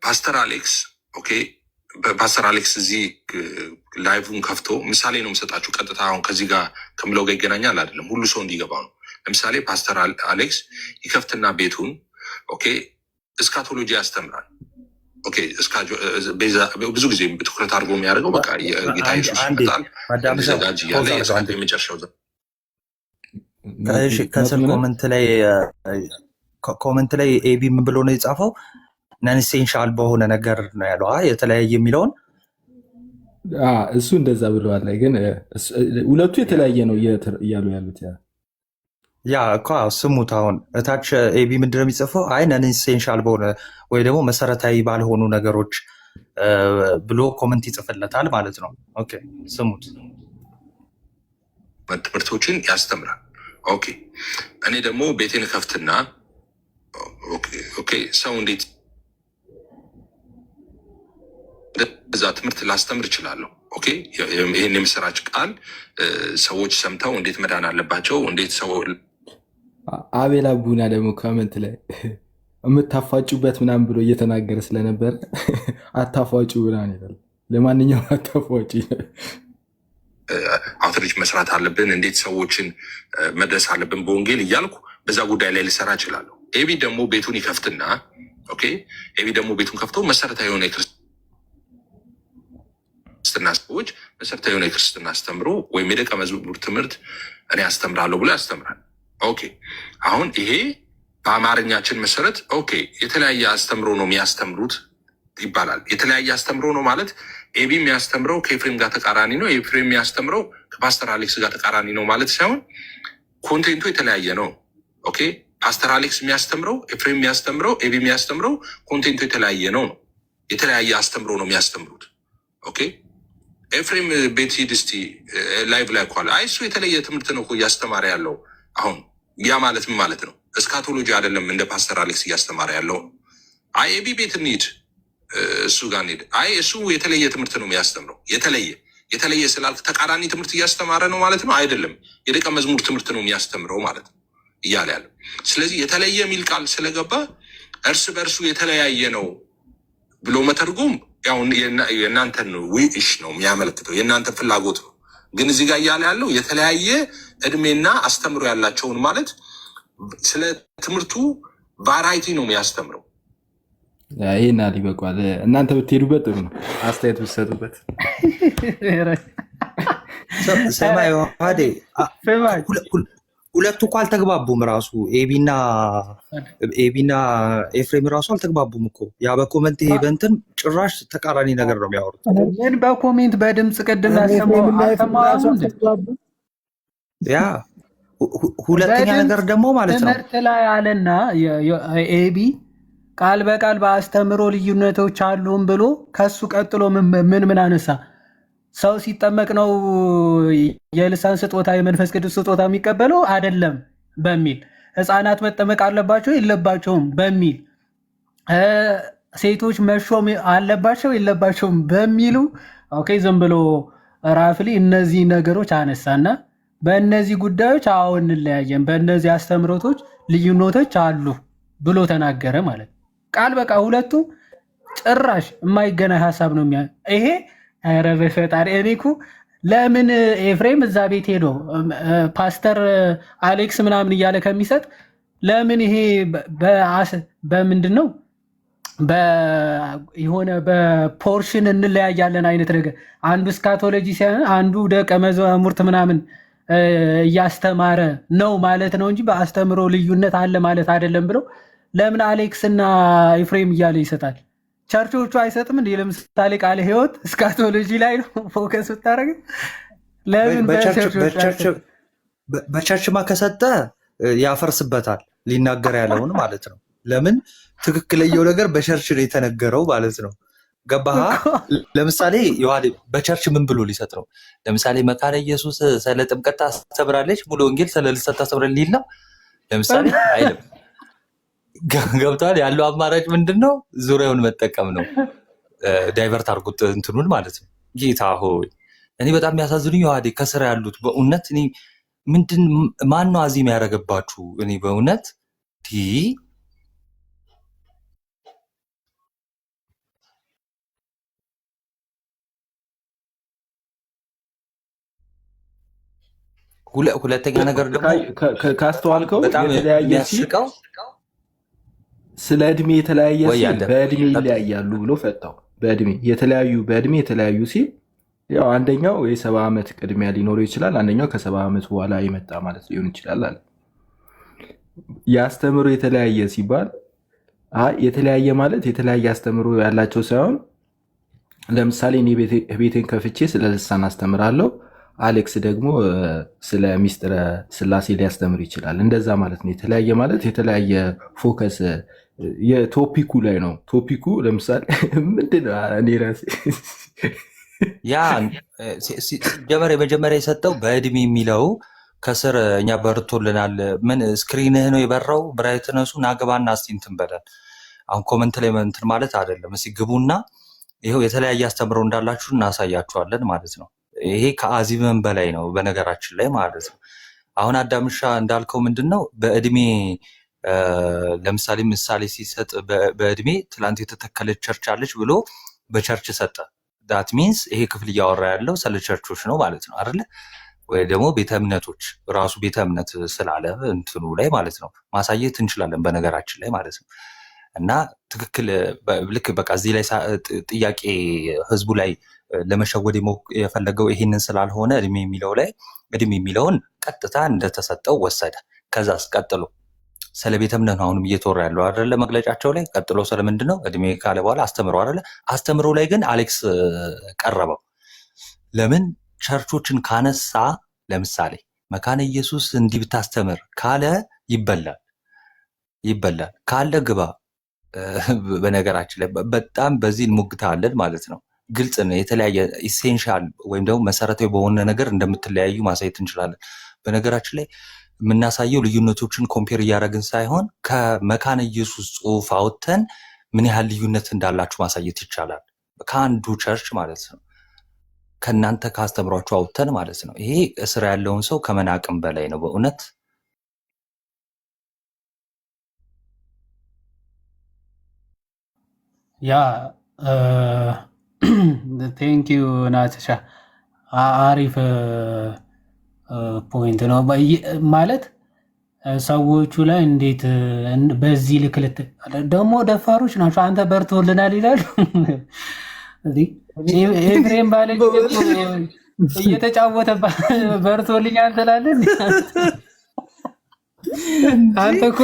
ፓስተር አሌክስ እዚህ ላይቭን ከፍቶ ምሳሌ ነው የምሰጣችሁ። ቀጥታ አሁን ከዚህ ጋር ከምለው ጋር ይገናኛል አይደለም፣ ሁሉ ሰው እንዲገባ ነው። ለምሳሌ ፓስተር አሌክስ ይከፍትና ቤቱን እስካቶሎጂ ያስተምራል። ብዙ ጊዜ ትኩረት አድርጎ የሚያደርገው በቃ ጌታ ኢየሱስ ይመጣል ዘጋጅ እያለ የመጨረሻው ከስር ኮመንት ላይ ኤቢ ምን ብሎ ነው የጻፈው? ነን ኢሴንሻል በሆነ ነገር ነው ያለው የተለያየ የሚለውን እሱ እንደዛ ብለዋል። ግን ሁለቱ የተለያየ ነው እያሉ ያሉት ያ እኮ ስሙት። አሁን እታች ኤቢ ምንድን ነው የሚጽፈው? አይ ነን ኢሴንሻል በሆነ ወይ ደግሞ መሰረታዊ ባልሆኑ ነገሮች ብሎ ኮመንት ይጽፍለታል ማለት ነው። ኦኬ ስሙት። ትምህርቶችን ያስተምራል። ኦኬ እኔ ደግሞ ቤቴን ከፍትና ኦኬ ሰው እንዴት እዛ ትምህርት ላስተምር እችላለሁ። ኦኬ ይህን የምስራች ቃል ሰዎች ሰምተው እንዴት መዳን አለባቸው፣ እንዴት ሰው አቤል አቡና ደግሞ ኮመንት ላይ የምታፋጩበት ምናምን ብሎ እየተናገረ ስለነበረ አታፋጩ ብናን ይላል። ለማንኛውም አታፋጩ አውትሪች መስራት አለብን፣ እንዴት ሰዎችን መድረስ አለብን በወንጌል እያልኩ በዛ ጉዳይ ላይ ልሰራ እችላለሁ። ኤቢ ደግሞ ቤቱን ይከፍትና ኤቢ ደግሞ ቤቱን ከፍቶ መሰረታዊ የሆነ የክርስትና ሰዎች መሰረታዊ የሆነ የክርስትና አስተምሮ ወይም የደቀ መዝሙር ትምህርት እኔ አስተምራለሁ ብሎ ያስተምራል። ኦኬ አሁን ይሄ በአማርኛችን መሰረት የተለያየ አስተምሮ ነው የሚያስተምሩት ይባላል። የተለያየ አስተምሮ ነው ማለት ኤቢ የሚያስተምረው ከኤፍሬም ጋር ተቃራኒ ነው፣ ኤፍሬም የሚያስተምረው ከፓስተር አሌክስ ጋር ተቃራኒ ነው ማለት ሳይሆን ኮንቴንቱ የተለያየ ነው። ኦኬ ፓስተር አሌክስ የሚያስተምረው፣ ኤፍሬም የሚያስተምረው፣ ኤቢ የሚያስተምረው ኮንቴንቱ የተለያየ ነው። የተለያየ አስተምሮ ነው የሚያስተምሩት። ኦኬ ኤፍሬም ቤት ሂድ እስቲ ላይቭ ላይ ኳለ እሱ የተለየ ትምህርት ነው እኮ እያስተማረ ያለው። አሁን ያ ማለት ምን ማለት ነው? እስካቶሎጂ አይደለም እንደ ፓስተር አሌክስ እያስተማረ ያለው። ኤቢ ቤት እንሂድ እሱ ጋር እንሂድ። እሱ የተለየ ትምህርት ነው የሚያስተምረው። የተለየ ስላልክ ተቃራኒ ትምህርት እያስተማረ ነው ማለት ነው አይደለም። የደቀ መዝሙር ትምህርት ነው የሚያስተምረው ማለት ነው እያለ ያለው። ስለዚህ የተለየ የሚል ቃል ስለገባ እርስ በእርሱ የተለያየ ነው ብሎ መተርጎም ያው የእናንተን ዊሽ ነው የሚያመለክተው፣ የእናንተ ፍላጎት ነው። ግን እዚህ ጋር እያለ ያለው የተለያየ እድሜና አስተምሮ ያላቸውን ማለት ስለ ትምህርቱ ቫራይቲ ነው የሚያስተምረው። ይህን አል ይበቋል። እናንተ ብትሄዱበት ጥሩ ነው፣ አስተያየት ብትሰጡበት። ሰማይ ዋዴ ሁለቱ እኮ አልተግባቡም። ራሱ ኤቢና ኤፍሬም ራሱ አልተግባቡም እኮ። ያ በኮመንት ይሄ በእንትን ጭራሽ ተቃራኒ ነገር ነው የሚያወሩት። ግን በኮሜንት በድምፅ ቅድም ያ ሁለተኛ ነገር ደግሞ ማለት ነው ትምህርት ላይ አለና ኤቢ ቃል በቃል በአስተምሮ ልዩነቶች አሉን ብሎ ከሱ ቀጥሎ ምን አነሳ? ሰው ሲጠመቅ ነው የልሳን ስጦታ የመንፈስ ቅዱስ ስጦታ የሚቀበለው አይደለም በሚል፣ ህፃናት መጠመቅ አለባቸው የለባቸውም በሚል፣ ሴቶች መሾም አለባቸው የለባቸውም በሚሉ ዝም ብሎ ራፍሊ እነዚህ ነገሮች አነሳና በእነዚህ ጉዳዮች እንለያየን፣ በእነዚህ አስተምሮቶች ልዩነቶች አሉ ብሎ ተናገረ ማለት ነው። ቃል በቃ ሁለቱ ጭራሽ የማይገናኝ ሀሳብ ነው ይሄ። ኧረ በፈጣሪ እኔ እኮ ለምን ኤፍሬም እዛ ቤት ሄዶ ፓስተር አሌክስ ምናምን እያለ ከሚሰጥ ለምን ይሄ በምንድን ነው የሆነ በፖርሽን እንለያያለን አይነት ነገር፣ አንዱ ስካቶሎጂ ሳይሆን አንዱ ደቀ መዛሙርት ምናምን እያስተማረ ነው ማለት ነው እንጂ በአስተምሮ ልዩነት አለ ማለት አይደለም ብለው ለምን አሌክስ እና ኤፍሬም እያለ ይሰጣል? ቸርቾቹ አይሰጥም እንዴ? ለምሳሌ ቃለ ሕይወት ስካቶሎጂ ላይ ነው ፎከስ ብታደረግ ለምን በቸርችማ ከሰጠ ያፈርስበታል ሊናገር ያለውን ማለት ነው። ለምን ትክክለኛው ነገር በቸርች ነው የተነገረው ማለት ነው። ገባህ? ለምሳሌ ዮሐዴ በቸርች ምን ብሎ ሊሰጥ ነው? ለምሳሌ መካነ ኢየሱስ ስለ ጥምቀት ታስተምራለች፣ ሙሉ ወንጌል ስለ ልሳን ታስተምራለች ሊል ነው ለምሳሌ አይልም። ገብቷል። ያለው አማራጭ ምንድን ነው? ዙሪያውን መጠቀም ነው። ዳይቨርት አድርጉት እንትኑን ማለት ነው። ጌታ ሆይ እኔ በጣም የሚያሳዝኑኝ ዮሐዴ ከስራ ያሉት በእውነት እኔ ምንድን ማን ነው አዚም ያደረገባችሁ? እኔ በእውነት ሁለተኛ ነገር ደግሞ ካስተዋልከው በጣም የሚያስቀው ስለ እድሜ የተለያየ ሲል በእድሜ ይለያያሉ ብሎ ፈታው። በእድሜ የተለያዩ ሲል ያው አንደኛው የ70 ዓመት ቅድሚያ ሊኖረው ይችላል፣ አንደኛው ከ70 ዓመት በኋላ የመጣ ማለት ሊሆን ይችላል አለ። የአስተምሮ የተለያየ ሲባል የተለያየ ማለት የተለያየ አስተምሮ ያላቸው ሳይሆን ለምሳሌ እኔ ቤቴን ከፍቼ ስለ ልሳን አስተምራለሁ፣ አሌክስ ደግሞ ስለ ሚስጥረ ስላሴ ሊያስተምር ይችላል። እንደዛ ማለት ነው። የተለያየ ማለት የተለያየ ፎከስ የቶፒኩ ላይ ነው። ቶፒኩ ለምሳሌ ምንድነው? እኔ ራሴ ያ ሲጀመር የመጀመሪያ የሰጠው በእድሜ የሚለው ከስር እኛ በርቶልናል። ምን ስክሪንህ ነው የበራው? ብራይትነሱ ናግባና እስቲ እንትን በለን። አሁን ኮመንት ላይ እንትን ማለት አይደለም። እስቲ ግቡና ይኸው የተለያየ አስተምሮ እንዳላችሁ እናሳያችኋለን ማለት ነው። ይሄ ከአዚምም በላይ ነው በነገራችን ላይ ማለት ነው። አሁን አዳምሻ እንዳልከው ምንድን ነው በእድሜ ለምሳሌ ምሳሌ ሲሰጥ በእድሜ ትላንት የተተከለች ቸርች አለች ብሎ በቸርች ሰጠ። ዳት ሚንስ ይሄ ክፍል እያወራ ያለው ስለ ቸርቾች ነው ማለት ነው አይደለ? ወይ ደግሞ ቤተ እምነቶች ራሱ ቤተ እምነት ስላለ እንትኑ ላይ ማለት ነው ማሳየት እንችላለን በነገራችን ላይ ማለት ነው። እና ትክክል ልክ በቃ እዚህ ላይ ጥያቄ ህዝቡ ላይ ለመሸወድ የፈለገው ይሄንን ስላልሆነ እድሜ የሚለው ላይ እድሜ የሚለውን ቀጥታ እንደተሰጠው ወሰደ። ከዛስ ቀጥሎ ስለ ቤተ እምነት ነው አሁንም እየተወራ ያለው አይደለ? መግለጫቸው ላይ ቀጥሎ ስለምንድን ነው እድሜ ካለ በኋላ አስተምሮ አይደለ? አስተምሮ ላይ ግን አሌክስ ቀረበው። ለምን ቸርቾችን ካነሳ ለምሳሌ መካነ ኢየሱስ እንዲህ ብታስተምር ካለ ይበላል ካለ ግባ። በነገራችን ላይ በጣም በዚህ እንሞግታለን ማለት ነው። ግልጽ ነው። የተለያየ ኢሴንሻል ወይም ደግሞ መሰረታዊ በሆነ ነገር እንደምትለያዩ ማሳየት እንችላለን። በነገራችን ላይ የምናሳየው ልዩነቶችን ኮምፔር እያደረግን ሳይሆን ከመካነ ኢየሱስ ጽሑፍ አውጥተን ምን ያህል ልዩነት እንዳላችሁ ማሳየት ይቻላል። ከአንዱ ቸርች ማለት ነው፣ ከእናንተ ካስተምሯችሁ አውጥተን ማለት ነው። ይሄ እስር ያለውን ሰው ከመናቅም በላይ ነው በእውነት። ያ ቴንኪዩ ናትሻ፣ አሪፍ ፖይንት ነው ማለት ሰዎቹ ላይ እንዴት በዚህ ልክ ደግሞ ደፋሮች ናቸው። አንተ በርቶልናል ይላሉ። ኤፍሬም ባለ እየተጫወተ በርቶልኛል ትላለህ። አንተ እኮ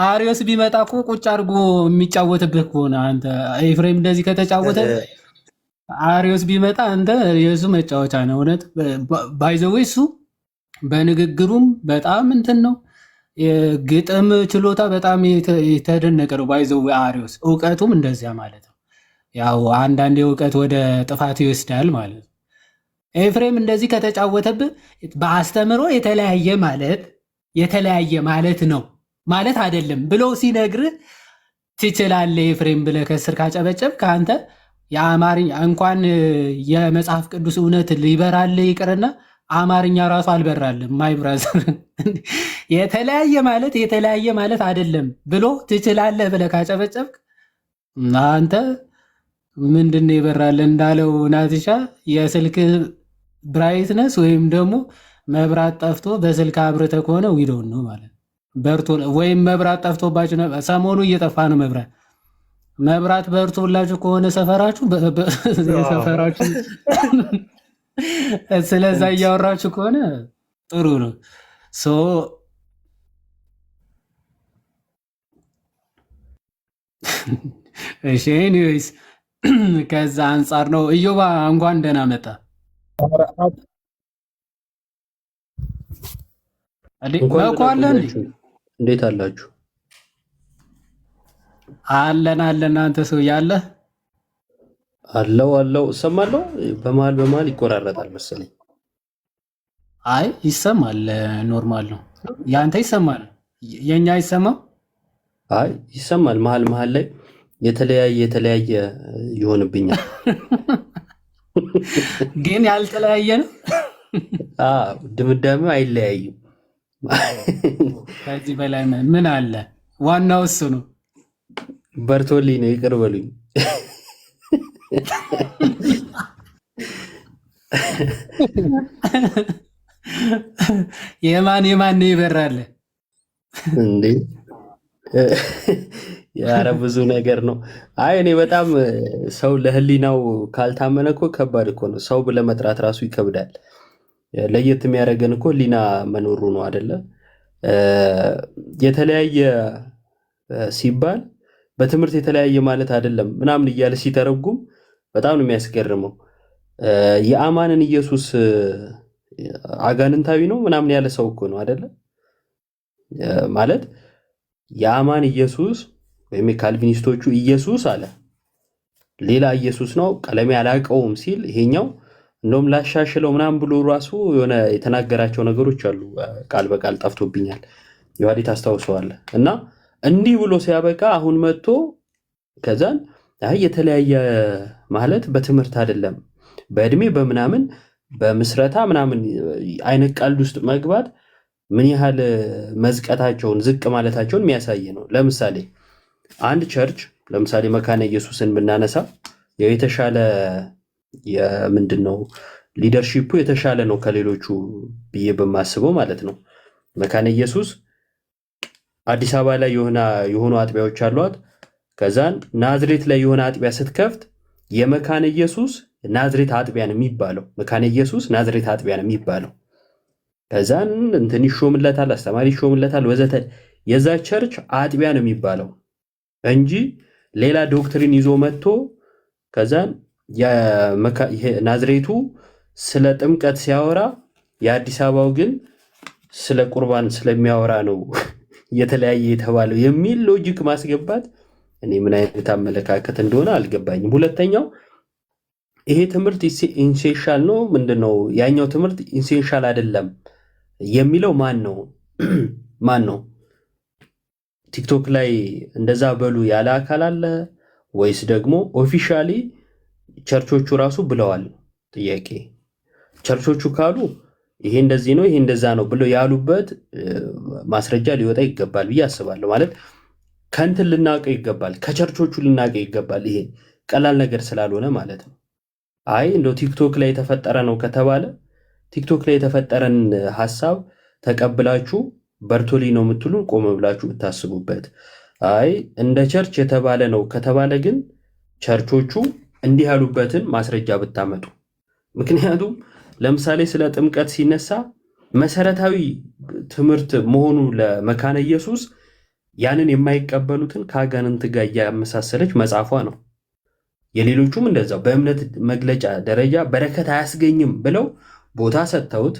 አሪዮስ ቢመጣ እኮ ቁጭ አድርጎ የሚጫወትብህ ከሆነ አንተ ኤፍሬም እንደዚህ ከተጫወተ አሪዮስ ቢመጣ አንተ የእሱ መጫወቻ ነው። እውነት ባይዘዌ እሱ በንግግሩም በጣም እንትን ነው። የግጥም ችሎታ በጣም የተደነቀ ነው። ባይዘዌ አሪዮስ እውቀቱም እንደዚያ ማለት ነው። ያው አንዳንድ እውቀት ወደ ጥፋት ይወስዳል ማለት ነው። ኤፍሬም እንደዚህ ከተጫወተብህ በአስተምሮ የተለያየ ማለት ነው ማለት አይደለም ብሎ ሲነግርህ ትችላለህ ኤፍሬም ብለህ ከስር ካጨበጨብ ከአንተ የአማርኛ እንኳን የመጽሐፍ ቅዱስ እውነት ሊበራልህ ይቅርና አማርኛ ራሱ አልበራልም። ማይ ብራዘር የተለያየ ማለት አይደለም ብሎ ትችላለህ ብለህ ካጨበጨብክ አንተ ምንድነው ይበራልህ? እንዳለው ናትሻ የስልክ ብራይትነስ ወይም ደግሞ መብራት ጠፍቶ በስልክ አብርተህ ከሆነ ዊዶን ነው ማለት በርቶ ወይም መብራት ጠፍቶባችሁ ሰሞኑ እየጠፋ ነው መብራት በርቶላችሁ ከሆነ ሰፈራችሁ ስለዛ እያወራችሁ ከሆነ ጥሩ ነው። እሺ ኤኒዌይስ ከዛ አንጻር ነው። እዮባ እንኳን ደህና መጣ። እንዴት አላችሁ? አለን አንተ ሰው ያለ አለው እሰማለሁ። በመሀል ይቆራረጣል መሰለኝ። አይ ይሰማል፣ ኖርማል ነው። ያንተ ይሰማል፣ የኛ አይሰማም። አይ ይሰማል። መሀል ላይ የተለያየ ይሆንብኛል። ግን ያልተለያየ ነው። ድምዳሜው አይለያይም። ከዚህ በላይ ምን አለ? ዋናው እሱ ነው። በርቶልኝ ነው፣ ይቅር በሉኝ። የማን ይበራል እንዴ? ያረ ብዙ ነገር ነው። አይ እኔ በጣም ሰው ለህሊናው ካልታመነ እኮ ከባድ እኮ ነው። ሰው ብለህ መጥራት ራሱ ይከብዳል። ለየት የሚያደርገን እኮ ህሊና መኖሩ ነው አይደለ? የተለያየ ሲባል በትምህርት የተለያየ ማለት አይደለም ምናምን እያለ ሲተረጉም በጣም ነው የሚያስገርመው። የአማንን ኢየሱስ አጋንንታዊ ነው ምናምን ያለ ሰው እኮ ነው አይደለ? ማለት የአማን ኢየሱስ ወይም የካልቪኒስቶቹ ኢየሱስ አለ ሌላ ኢየሱስ ነው ቀለሜ አላውቀውም ሲል፣ ይሄኛው እንደውም ላሻሽለው ምናምን ብሎ ራሱ የሆነ የተናገራቸው ነገሮች አሉ። ቃል በቃል ጠፍቶብኛል። ዮሐዴ ታስታውሰዋለህ? እና እንዲህ ብሎ ሲያበቃ አሁን መጥቶ ከዛን አይ የተለያየ ማለት በትምህርት አይደለም በእድሜ በምናምን በምስረታ ምናምን አይነት ቀልድ ውስጥ መግባት ምን ያህል መዝቀታቸውን ዝቅ ማለታቸውን የሚያሳይ ነው። ለምሳሌ አንድ ቸርች ለምሳሌ መካነ ኢየሱስን ብናነሳ የተሻለ የምንድን ነው ሊደርሺፑ የተሻለ ነው ከሌሎቹ ብዬ በማስበው ማለት ነው። መካነ ኢየሱስ አዲስ አበባ ላይ የሆኑ አጥቢያዎች አሏት። ከዛን ናዝሬት ላይ የሆነ አጥቢያ ስትከፍት የመካነ ኢየሱስ ናዝሬት አጥቢያ ነው የሚባለው። መካነ ኢየሱስ ናዝሬት አጥቢያ ነው የሚባለው። ከዛን እንትን ይሾምለታል፣ አስተማሪ ይሾምለታል ወዘተ። የዛ ቸርች አጥቢያ ነው የሚባለው እንጂ ሌላ ዶክትሪን ይዞ መጥቶ ከዛን ናዝሬቱ ስለ ጥምቀት ሲያወራ የአዲስ አበባው ግን ስለ ቁርባን ስለሚያወራ ነው የተለያየ የተባለው የሚል ሎጂክ ማስገባት እኔ ምን አይነት አመለካከት እንደሆነ አልገባኝም። ሁለተኛው ይሄ ትምህርት ኢንሴንሻል ነው ምንድነው ያኛው ትምህርት ኢንሴንሻል አይደለም የሚለው ማን ነው? ቲክቶክ ላይ እንደዛ በሉ ያለ አካል አለ ወይስ ደግሞ ኦፊሻሊ ቸርቾቹ ራሱ ብለዋል? ጥያቄ ቸርቾቹ ካሉ ይሄ እንደዚህ ነው ይሄ እንደዛ ነው ብለው ያሉበት ማስረጃ ሊወጣ ይገባል ብዬ አስባለሁ። ማለት ከንትን ልናቀው ይገባል፣ ከቸርቾቹ ልናቀው ይገባል። ይሄ ቀላል ነገር ስላልሆነ ማለት ነው። አይ እንደው ቲክቶክ ላይ የተፈጠረ ነው ከተባለ ቲክቶክ ላይ የተፈጠረን ሐሳብ ተቀብላችሁ በርቶሊ ነው የምትሉ ቆም ብላችሁ ብታስቡበት። አይ እንደ ቸርች የተባለ ነው ከተባለ ግን ቸርቾቹ እንዲህ ያሉበትን ማስረጃ ብታመጡ። ምክንያቱም ለምሳሌ ስለ ጥምቀት ሲነሳ መሰረታዊ ትምህርት መሆኑ ለመካነ ኢየሱስ ያንን የማይቀበሉትን ከአጋንንት ጋር እያመሳሰለች መጻፏ ነው። የሌሎቹም እንደዛው በእምነት መግለጫ ደረጃ በረከት አያስገኝም ብለው ቦታ ሰጥተውት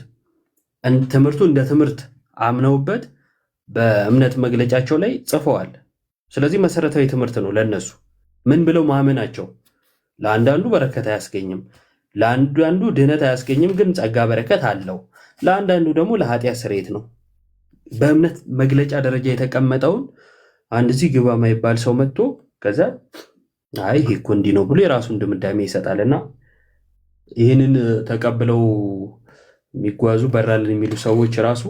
ትምህርቱ እንደ ትምህርት አምነውበት በእምነት መግለጫቸው ላይ ጽፈዋል። ስለዚህ መሰረታዊ ትምህርት ነው ለነሱ። ምን ብለው ማመናቸው? ለአንዳንዱ በረከት አያስገኝም፣ ለአንዳንዱ ድህነት አያስገኝም፣ ግን ጸጋ በረከት አለው፣ ለአንዳንዱ ደግሞ ለኃጢአት ስርየት ነው። በእምነት መግለጫ ደረጃ የተቀመጠውን አንድ እዚህ ግባ ማይባል ሰው መጥቶ ከዛ አይ ይሄ እኮ እንዲህ ነው ብሎ የራሱን ድምዳሜ ይሰጣልና ይህንን ተቀብለው የሚጓዙ በራልን የሚሉ ሰዎች ራሱ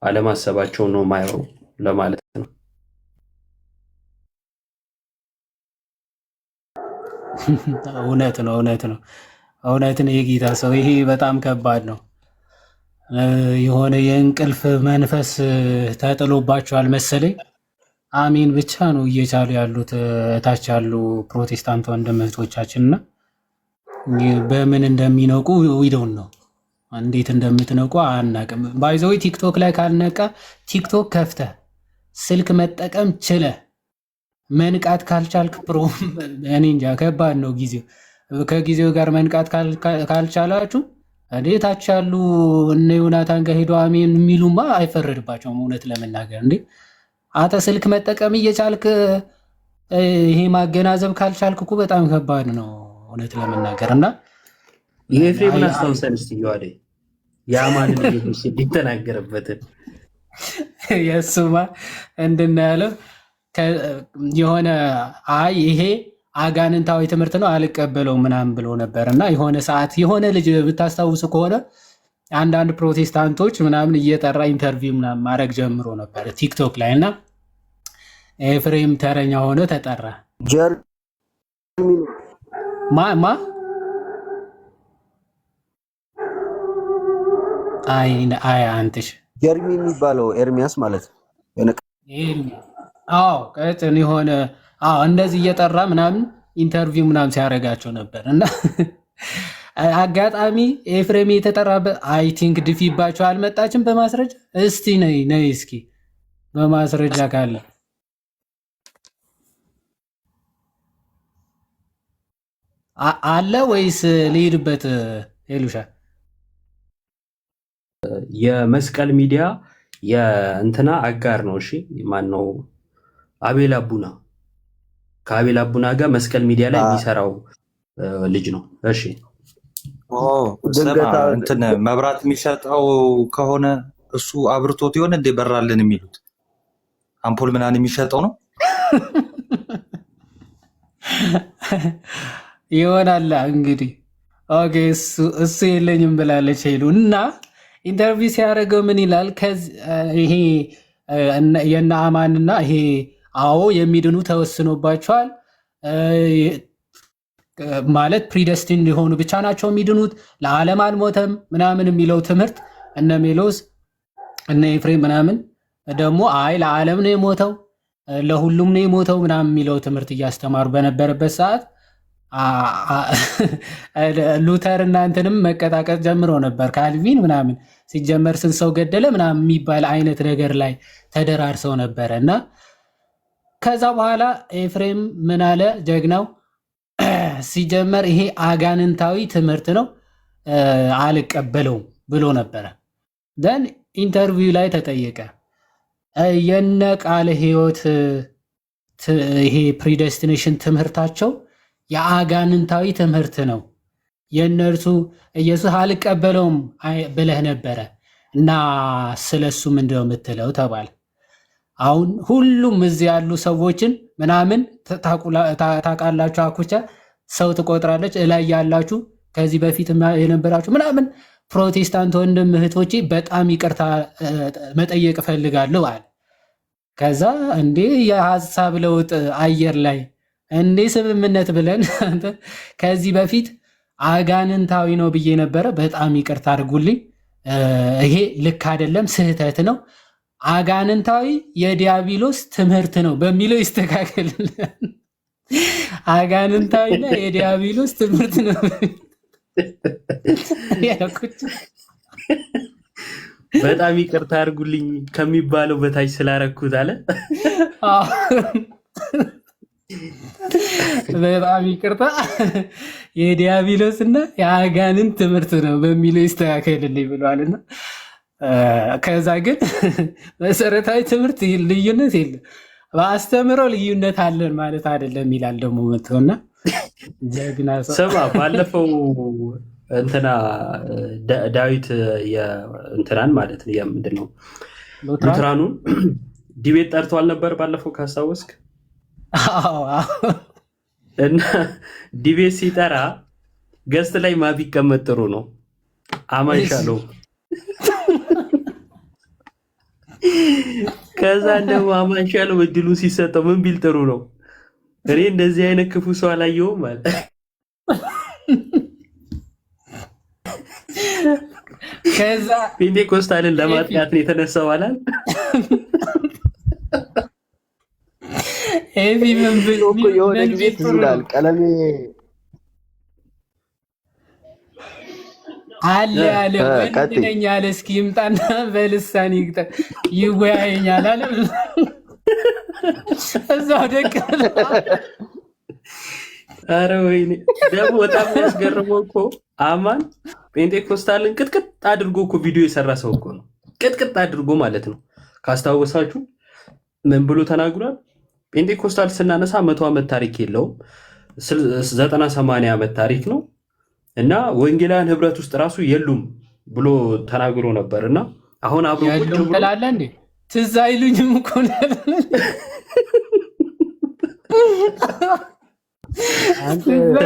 አለማሰባቸው ነው ማየው ለማለት ነው። እውነት ነው። እውነትን የጌታ ሰው ይሄ በጣም ከባድ ነው። የሆነ የእንቅልፍ መንፈስ ተጥሎባቸዋል መሰለኝ። አሜን ብቻ ነው እየቻሉ ያሉት እታች ያሉ ፕሮቴስታንት ወንድም እህቶቻችን እና በምን እንደሚነቁ ዊዶን ነው እንዴት እንደምትነቁ አናቅም። ባይዘዊ ቲክቶክ ላይ ካልነቃ ቲክቶክ ከፍተ ስልክ መጠቀም ችለ መንቃት ካልቻልክ እኔ እንጃ ከባድ ነው ጊዜው። ከጊዜው ጋር መንቃት ካልቻላችሁ እንዴታች ያሉ እነ ዮናታን ጋር ሄዶ አሜን የሚሉማ አይፈረድባቸውም። እውነት ለመናገር እንዴ አተ ስልክ መጠቀም እየቻልክ ይሄ ማገናዘብ ካልቻልክ እኮ በጣም ከባድ ነው እውነት ለመናገር እና የኤፍሬምን አስታውሰን እስቲ ይዋዴ ያማን ይተናገርበትን የሱማ እንድናያለው የሆነ አይ ይሄ አጋንንታዊ ትምህርት ነው አልቀበለው ምናምን ብሎ ነበር እና የሆነ ሰዓት የሆነ ልጅ ብታስታውሱ ከሆነ አንዳንድ ፕሮቴስታንቶች ምናምን እየጠራ ኢንተርቪው ምናምን ማድረግ ጀምሮ ነበር ቲክቶክ ላይ እና ኤፍሬም ተረኛ ሆኖ ተጠራ። ማ አይ አንተሽ ጀርሚ የሚባለው ኤርሚያስ ማለት ነው። አዎ ቀጥን የሆነ እንደዚህ እየጠራ ምናምን ኢንተርቪው ምናምን ሲያደርጋቸው ነበር እና አጋጣሚ ኤፍሬም የተጠራበት አይ ቲንክ ድፊባቸው አልመጣችም በማስረጃ። እስቲ ነይ እስኪ በማስረጃ ካለ አለ ወይስ ልሄድበት? ሄሉሻ የመስቀል ሚዲያ የእንትና አጋር ነው። እሺ ማን ነው? አቤል አቡና ከአቤል አቡና ጋር መስቀል ሚዲያ ላይ የሚሰራው ልጅ ነው። እሺ እንትን መብራት የሚሸጠው ከሆነ እሱ አብርቶት ይሆን እንደ በራልን የሚሉት አምፖል ምናምን የሚሸጠው ነው ይሆናል እንግዲህ። ኦኬ እሱ የለኝም ብላለች ሄሉ እና ኢንተርቪው ሲያደርገው ምን ይላል? ይሄ የነ አማንና ይሄ አዎ የሚድኑ ተወስኖባቸዋል ማለት ፕሪደስቲን ሊሆኑ ብቻ ናቸው የሚድኑት፣ ለዓለም አልሞተም ምናምን የሚለው ትምህርት እነ ሜሎስ እነ ኤፍሬም ምናምን ደግሞ አይ ለዓለም ነው የሞተው ለሁሉም ነው የሞተው ምናምን የሚለው ትምህርት እያስተማሩ በነበረበት ሰዓት ሉተር እናንተንም መቀጣቀጥ ጀምሮ ነበር። ካልቪን ምናምን ሲጀመር ስንት ሰው ገደለ ምናምን የሚባል አይነት ነገር ላይ ተደራርሰው ነበረ እና ከዛ በኋላ ኤፍሬም ምን አለ ጀግናው ሲጀመር ይሄ አጋንንታዊ ትምህርት ነው አልቀበለውም ብሎ ነበረ። ደን ኢንተርቪው ላይ ተጠየቀ የነ ቃለ ሕይወት ይሄ ፕሪደስቲኔሽን ትምህርታቸው የአጋንንታዊ ትምህርት ነው የነርሱ ኢየሱስ አልቀበለውም ብለህ ነበረ እና ስለሱ ምንድነው የምትለው ተባለ። አሁን ሁሉም እዚህ ያሉ ሰዎችን ምናምን ታውቃላችሁ አኩቻ ሰው ትቆጥራለች እላይ ያላችሁ ከዚህ በፊት የነበራችሁ ምናምን ፕሮቴስታንት ወንድም እህቶቼ በጣም ይቅርታ መጠየቅ እፈልጋለሁ አለ። ከዛ እንዴ የሀሳብ ለውጥ አየር ላይ እንዴ ስምምነት ብለን ከዚህ በፊት አጋንንታዊ ነው ብዬ ነበረ፣ በጣም ይቅርታ አድርጉልኝ፣ ይሄ ልክ አይደለም፣ ስህተት ነው፣ አጋንንታዊ የዲያብሎስ ትምህርት ነው በሚለው ይስተካከልልን። አጋንንታዊና የዲያብሎስ ትምህርት ነው ያልኩት። በጣም ይቅርታ አድርጉልኝ ከሚባለው በታች ስላረኩት አለ። በጣም ይቅርታ የዲያብሎስ እና የአጋንንት ትምህርት ነው በሚለው ይስተካከልልኝ ብለዋልና ከዛ ግን መሰረታዊ ትምህርት ልዩነት የለም፣ በአስተምሮ ልዩነት አለን ማለት አይደለም ይላል ደግሞ መጥቶና ጀግና ሰው። ስማ ባለፈው እንትና ዳዊት እንትናን ማለት ነው ምንድን ነው ሉትራኑን ዲቤት ጠርቷል ነበር ባለፈው ካስታወስክ። እና ዲቤት ሲጠራ ገስት ላይ ማ ቢቀመጥ ጥሩ ነው? አማን ሻለው። ከዛ እንደው አማን ሻለው እድሉን ሲሰጠው ምን ቢል ጥሩ ነው? እኔ እንደዚህ አይነት ክፉ ሰው አላየሁም ማለት ከዛ ፔንቴኮስታልን ለማጥቃት ነው የተነሳው አላል። ኤቪ ምን ብሎ የሆነ ጊዜ ትዝ ይላል ቀለሜ አለ ወንድ ነኝ አለ። እስኪ ይምጣና በልሳን ይወያየኛል አለ። እዛው ደቅ ኧረ ወይኔ ደግሞ በጣም ያስገርመው እኮ አማን ፔንቴኮስታልን ቅጥቅጥ አድርጎ እኮ ቪዲዮ የሰራ ሰው እኮ ነው። ቅጥቅጥ አድርጎ ማለት ነው። ካስታወሳችሁ ምን ብሎ ተናግሯል? ፔንቴኮስታል ስናነሳ 100 ዓመት ታሪክ የለውም፣ 90-80 ዓመት ታሪክ ነው እና ወንጌላውያን ህብረት ውስጥ ራሱ የሉም ብሎ ተናግሮ ነበር። እና አሁን አብሮ ቁጭ ብሎ ተላለ እንዴ ትዝ አይሉኝም እኮ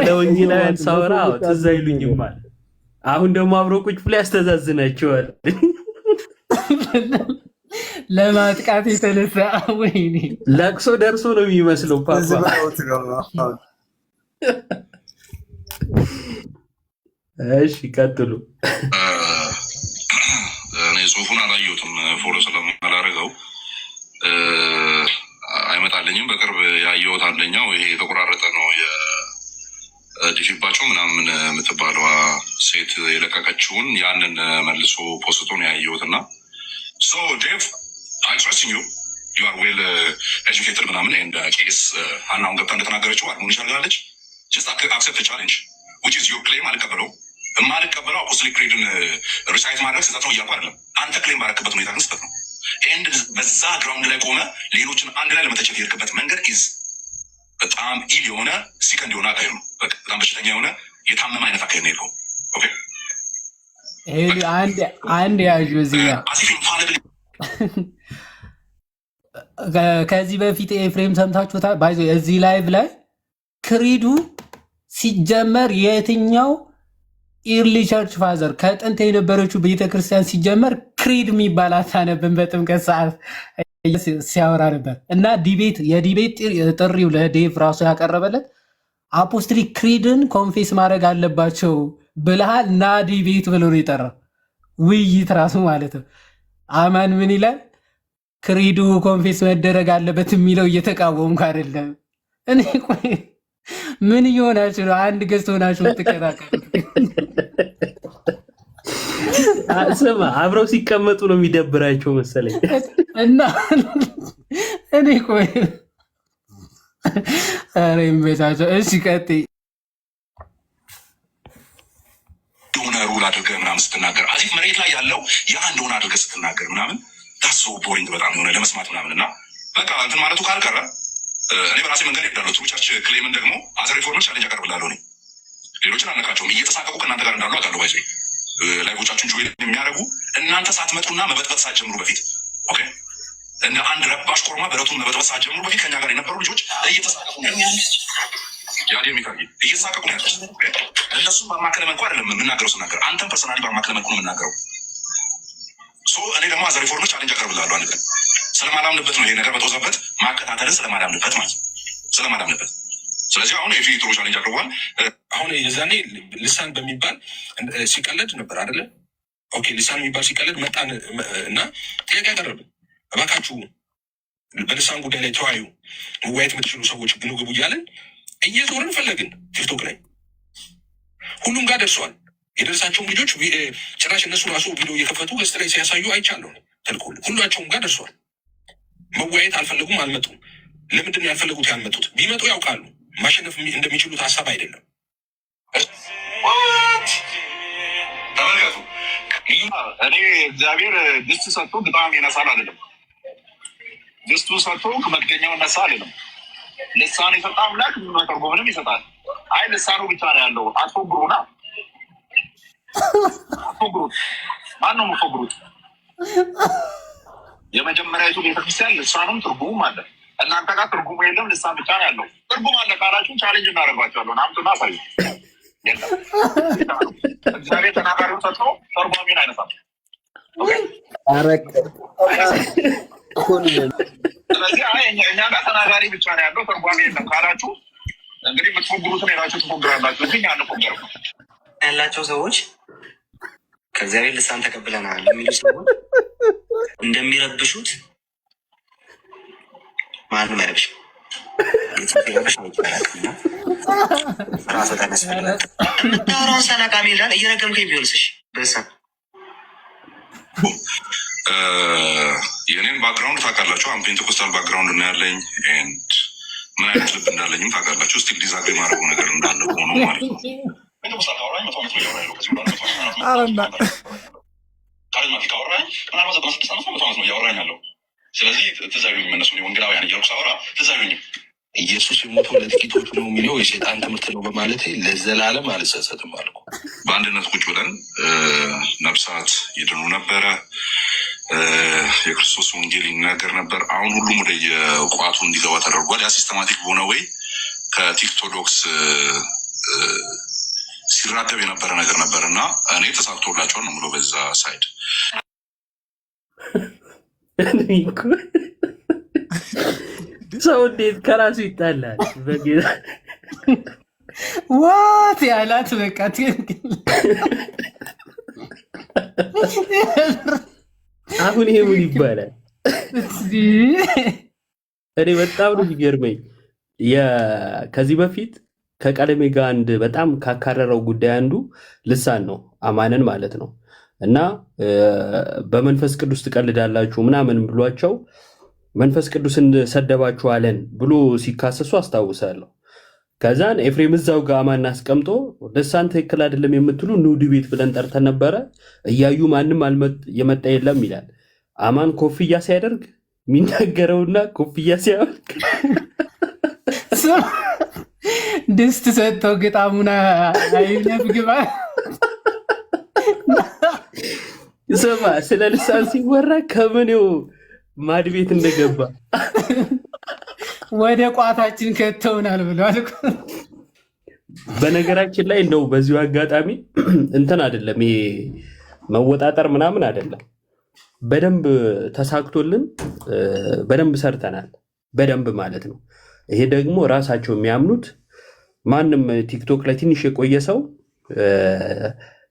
ለወንጌላውያን ሳወራ ትዝ አይሉኝም ማለት አሁን ደግሞ አብሮ ቁጭ ብሎ ያስተዛዝናቸዋል። ለማጥቃት የተነሳ ወይኔ ለቅሶ ደርሶ ነው የሚመስለው። ፓፓ እሺ ቀጥሉ። እኔ ጽሁፉን አላየሁትም ፎሎ ስለማላደርገው አይመጣልኝም። በቅርብ ያየሁት አንደኛው ይሄ የተቆራረጠ ነው የዲፊባቸው ምናምን የምትባለዋ ሴት የለቀቀችውን ያንን መልሶ ፖስቶ ነው ያየሁት እና ሶ ዴቭ አይ ትረስት ዩ ዩ አር ዌል ኤጁኬትድ ምናምን ኤንድ ኬስ ሀናውን ገብታ እንደተናገረችው አልሙኒሽ አድርጋለች። ጀስት አክሰፕት ቻሌንጅ ዊች ኢዝ ዩር ክሌም። አልቀበለው የማልቀበለው አፖስቶሊክ ክሪድን ሪሳይት ማድረግ ስህተት ነው እያልኩ አይደለም። አንተ ክሌም ባረክበት ሁኔታ ግን ስህተት ነው። ኤንድ በዛ ግራውንድ ላይ ቆመ ሌሎችን አንድ ላይ ለመተቸት የሄድክበት መንገድ ኢዝ በጣም ኢል የሆነ ሲከንድ የሆነ አካሄድ ነው። በጣም በሽተኛ የሆነ የታመመ አይነት አካሄድ ነው የሄድከው። ኦኬ አንድ ያዥ እዚህ ጋር ከዚህ በፊት ኤፍሬም ሰምታችሁታል። ባይዞ እዚህ ላይቭ ላይ ክሪዱ ሲጀመር የትኛው ኢርሊ ቸርች ፋዘር ከጥንት የነበረችው ቤተክርስቲያን ሲጀመር ክሪድ የሚባል አታነብን በጥምቀት ሰዓት ሲያወራ ነበር። እና የዲቤት ጥሪው ለዴቭ ራሱ ያቀረበለት አፖስትሊክ ክሪድን ኮንፌስ ማድረግ አለባቸው ብልሃል እና ዲቤት ብሎ ነው የጠራው። ውይይት ራሱ ማለት ነው። አማን ምን ይላል? ክሪዱ ኮንፌስ መደረግ አለበት የሚለው እየተቃወምኩ አይደለም። እኔ ቆይ ምን እየሆናችሁ ነው? አንድ ገዝት ሆናችሁ ትከራከሩት? ስማ አብረው ሲቀመጡ ነው የሚደብራቸው መሰለኝ። እና እኔ ቆይ ኧረ ይመቻቸው። እሺ ቀጥይ። የሆነ ሩል አድርገህ ምናምን ስትናገር አዚፍ መሬት ላይ ያለው ያ እንደሆነ አድርገህ ስትናገር ምናምን ታሶ ቦሪንግ በጣም የሆነ ለመስማት ምናምን እና በቃ እንትን ማለቱ ካልቀረ እኔ በራሴ መንገድ ሄዳለሁ። ትሩ ቸርች ክሌምን ደግሞ አዘ ሪፎርመር ቻሌንጅ አቀርብላለሁ። እኔ ሌሎችን አልነካቸውም። እየተሳቀቁ ከእናንተ ጋር እንዳሉ አውቃለሁ። ባይዘ ላይቮቻችሁን ጆይን የሚያደርጉ እናንተ ሳትመጡና መበጥበጥ ሳትጀምሩ በፊት ኦኬ፣ እንደ አንድ ረባሽ ኮርማ በረቱን መበጥበጥ ሳትጀምሩ በፊት ከኛ ጋር የነበሩ ልጆች እየተሳቀቁ ነው እየተሳቀቁ ነው ያሉት። እነሱን በማከለ መልኩ አይደለም የምናገረው ስናገር፣ አንተም ፐርሰናሊ በማከለ መልኩ ነው የምናገረው። እኔ ደግሞ አዘ ሪፎርመር ቻሌንጅ አቀርብላለሁ። አንድ ቀን ስለማላምንበት ነው ይሄ ነገር በተወዛበት ማከታተልን ስለማላምንበት ማለት ስለማላምንበት። ስለዚህ አሁን የፊ ጥሩ ቻሌንጅ አቅርቧል። አሁን የዛኔ ልሳን በሚባል ሲቀለድ ነበር አይደለ? ኦኬ ልሳን የሚባል ሲቀለድ መጣን እና ጥያቄ ያቀረብን እባካችሁ በልሳን ጉዳይ ላይ ተወያዩ፣ መወያየት የምትችሉ ሰዎች ግኑ ግቡ እያለን እየዞርን ፈለግን። ቲክቶክ ላይ ሁሉም ጋር ደርሰዋል። የደረሳቸውም ልጆች ጭራሽ እነሱ ራሱ ቪዲዮ እየከፈቱ ገስት ላይ ሲያሳዩ አይቻለሁ። ተልኮ ሁላቸውም ጋር ደርሰዋል። መወያየት አልፈለጉም፣ አልመጡም። ለምንድን ነው ያልፈለጉት? ያልመጡት ቢመጡ ያውቃሉ ማሸነፍ እንደሚችሉት ሀሳብ አይደለም። ተመልከቱ፣ እኔ እግዚአብሔር ድስት ሰጥቶ ግጣም ይነሳል አይደለም። ድስቱ ሰጥቶ መገኛው ነሳ አይደለም። ልሳን የሰጠ አምላክ መተርጎምንም ይሰጣል። አይ ልሳኑ ብቻ ነው ያለው። አትፎግሩና አትፎግሩት። ማነው የምትፎግሩት? የመጀመሪያዊቱ ቤተክርስቲያን ልሳኑም ትርጉሙም አለ። እናንተ ጋር ትርጉሙ የለም፣ ልሳን ብቻ ነው ያለው። ትርጉም አለ ካላችሁ ቻሌንጅ እናደርጓቸዋለን። አምጡና አሳዩ። እግዚአብሔር ተናጋሪውን ሰጥቶ ተርጓሚን አይነሳም። ስለዚህ እኛ ጋር ተናጋሪ ብቻ ነው ያለው፣ ተርጓሚ የለም ካላችሁ እንግዲህ የምትፎግሩትን ሄዳችሁ ትፎግራላችሁ እንጂ እኛ አንፎግርም። ያላቸው ሰዎች ከእግዚአብሔር ልሳን ተቀብለናል የሚሉ ሰዎች እንደሚረብሹት ማንም አይረብሽም። ረብሽ ራሱ ተነስራውን ሰላቃሚ ይላል። እየረገምከኝ ቢሆንስሽ በሳ የኔን ባክግራውንድ ታውቃላችሁ። አሁን ፔንቴኮስታል ባክግራውንድ ነው ያለኝ። ኤንድ ምን አይነት ልብ እንዳለኝም ታውቃላችሁ። ስቲል ዲዛግሪ ማድረጉ ነገር እንዳለ ሆኖ ማለት ነው። ስለዚህ ትዝ አይሉኝም እነሱ ወንጌላውያን እያልኩ ሳወራ ትዝ አይሉኝም። ኢየሱስ የሞተው ለጥቂቶች ነው የሚለው የሰይጣን ትምህርት ነው በማለት ለዘላለም አልጸጸትም አልኩ። በአንድነት ቁጭ ብለን ነፍሳት ይድኑ ነበረ። የክርስቶስ ወንጌል ይናገር ነበር። አሁን ሁሉም ወደ የቋቱ እንዲገባ ተደርጓል። ያ ሲስተማቲክ በሆነ ወይ ከቲክቶዶክስ ሲራገብ የነበረ ነገር ነበር እና እኔ ተሳክቶላቸዋል ነው የምለው በዛ ሳይድ። ሰው እንዴት ከራሱ ይጣላል? በጌታ ዋት ያላት በቃ አሁን ይሄ ምን ይባላል? እኔ በጣም ነው የሚገርመኝ። ከዚህ በፊት ከቀለሜ ጋር አንድ በጣም ካካረረው ጉዳይ አንዱ ልሳን ነው፣ አማንን ማለት ነው። እና በመንፈስ ቅዱስ ትቀልዳላችሁ ምናምን ብሏቸው መንፈስ ቅዱስን ሰደባችኋለን ብሎ ሲካሰሱ አስታውሳለሁ። ከዛን ኤፍሬም እዛው ጋር አማን አስቀምጦ ልሳን ትክክል አይደለም የምትሉ ኑድ ቤት ብለን ጠርተን ነበረ፣ እያዩ ማንም የመጣ የለም ይላል። አማን ኮፍያ ሲያደርግ የሚናገረውና ኮፍያ ሲያወልቅ ድስት ሰጥተው ግጣሙና አይነፍ ግባ ስማ ስለ ልሳን ሲወራ ከምኔው ማድ ቤት እንደገባ ወደ ቋታችን ከተውናል ብሏል። በነገራችን ላይ እንደው በዚሁ አጋጣሚ እንትን አይደለም ይሄ መወጣጠር ምናምን አይደለም። በደንብ ተሳክቶልን በደንብ ሰርተናል። በደንብ ማለት ነው። ይሄ ደግሞ ራሳቸው የሚያምኑት ማንም ቲክቶክ ላይ ትንሽ የቆየ ሰው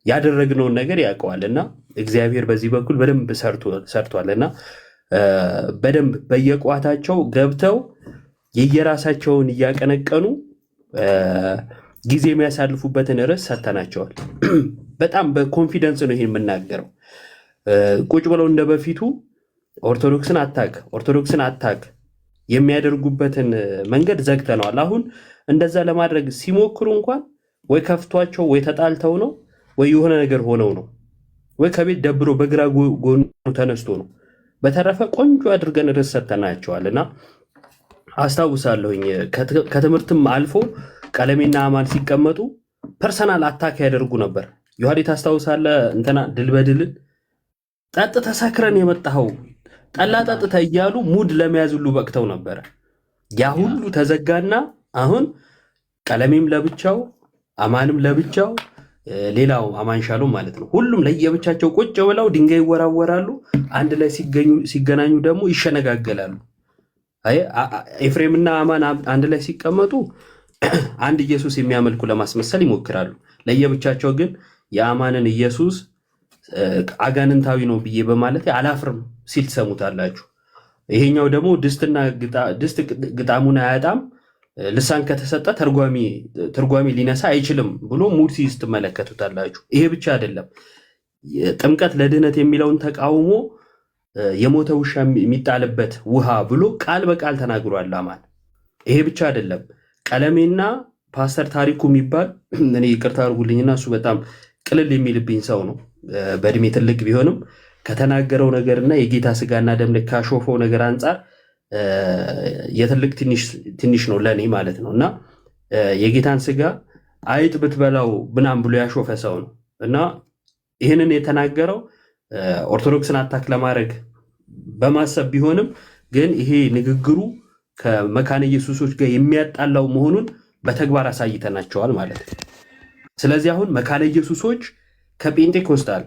ያደረግነውን ነገር ያውቀዋል እና እግዚአብሔር በዚህ በኩል በደንብ ሰርቷል እና በደንብ በየቋታቸው ገብተው የየራሳቸውን እያቀነቀኑ ጊዜ የሚያሳልፉበትን ርዕስ ሰተናቸዋል። በጣም በኮንፊደንስ ነው ይሄን የምናገረው። ቁጭ ብለው እንደ በፊቱ ኦርቶዶክስን አታክ የሚያደርጉበትን መንገድ ዘግተነዋል። አሁን እንደዛ ለማድረግ ሲሞክሩ እንኳን ወይ ከፍቷቸው ወይ ተጣልተው ነው ወይ የሆነ ነገር ሆነው ነው ወይ ከቤት ደብሮ በግራ ጎኑ ተነስቶ ነው። በተረፈ ቆንጆ አድርገን ርዕስ ሰተናቸዋል እና አስታውሳለሁኝ ከትምህርትም አልፎ ቀለሜና አማን ሲቀመጡ ፐርሰናል አታክ ያደርጉ ነበር። ዮሐዴ ታስታውሳለህ? እንትና ድል በድልን ጠጥተህ ሰክረን የመጣኸው ጠላ ጠጥተህ እያሉ ሙድ ለመያዝ ሁሉ በቅተው ነበረ። ያ ሁሉ ተዘጋና አሁን ቀለሜም ለብቻው አማንም ለብቻው ሌላው አማን ሻሎም ማለት ነው ሁሉም ለየብቻቸው ቁጭ ብለው ድንጋይ ይወራወራሉ። አንድ ላይ ሲገናኙ ደግሞ ይሸነጋገላሉ። ኤፍሬምና አማን አንድ ላይ ሲቀመጡ አንድ ኢየሱስ የሚያመልኩ ለማስመሰል ይሞክራሉ። ለየብቻቸው ግን የአማንን ኢየሱስ አጋንንታዊ ነው ብዬ በማለት አላፍርም ሲል ትሰሙታላችሁ። ይሄኛው ደግሞ ድስት ግጣሙን አያጣም፣ ልሳን ከተሰጠ ተርጓሚ ሊነሳ አይችልም ብሎ ሙድ ሲይዝ ትመለከቱታላችሁ። ይሄ ብቻ አይደለም። ጥምቀት ለድህነት የሚለውን ተቃውሞ የሞተ ውሻ የሚጣልበት ውሃ ብሎ ቃል በቃል ተናግሯል አማን። ይሄ ብቻ አይደለም። ቀለሜና ፓስተር ታሪኩ የሚባል እኔ ይቅርታ አድርጉልኝና እሱ በጣም ቅልል የሚልብኝ ሰው ነው። በእድሜ ትልቅ ቢሆንም ከተናገረው ነገርና የጌታ ስጋና ደም ላይ ካሾፈው ነገር አንጻር የትልቅ ትንሽ ነው ለእኔ ማለት ነው። እና የጌታን ስጋ አይጥ ብትበላው ብናም ብሎ ያሾፈ ሰው ነው እና ይህንን የተናገረው ኦርቶዶክስን አታክ ለማድረግ በማሰብ ቢሆንም ግን ይሄ ንግግሩ ከመካነ ኢየሱሶች ጋር የሚያጣላው መሆኑን በተግባር አሳይተናቸዋል ማለት ነው። ስለዚህ አሁን መካነ ኢየሱሶች ከጴንጤኮስታል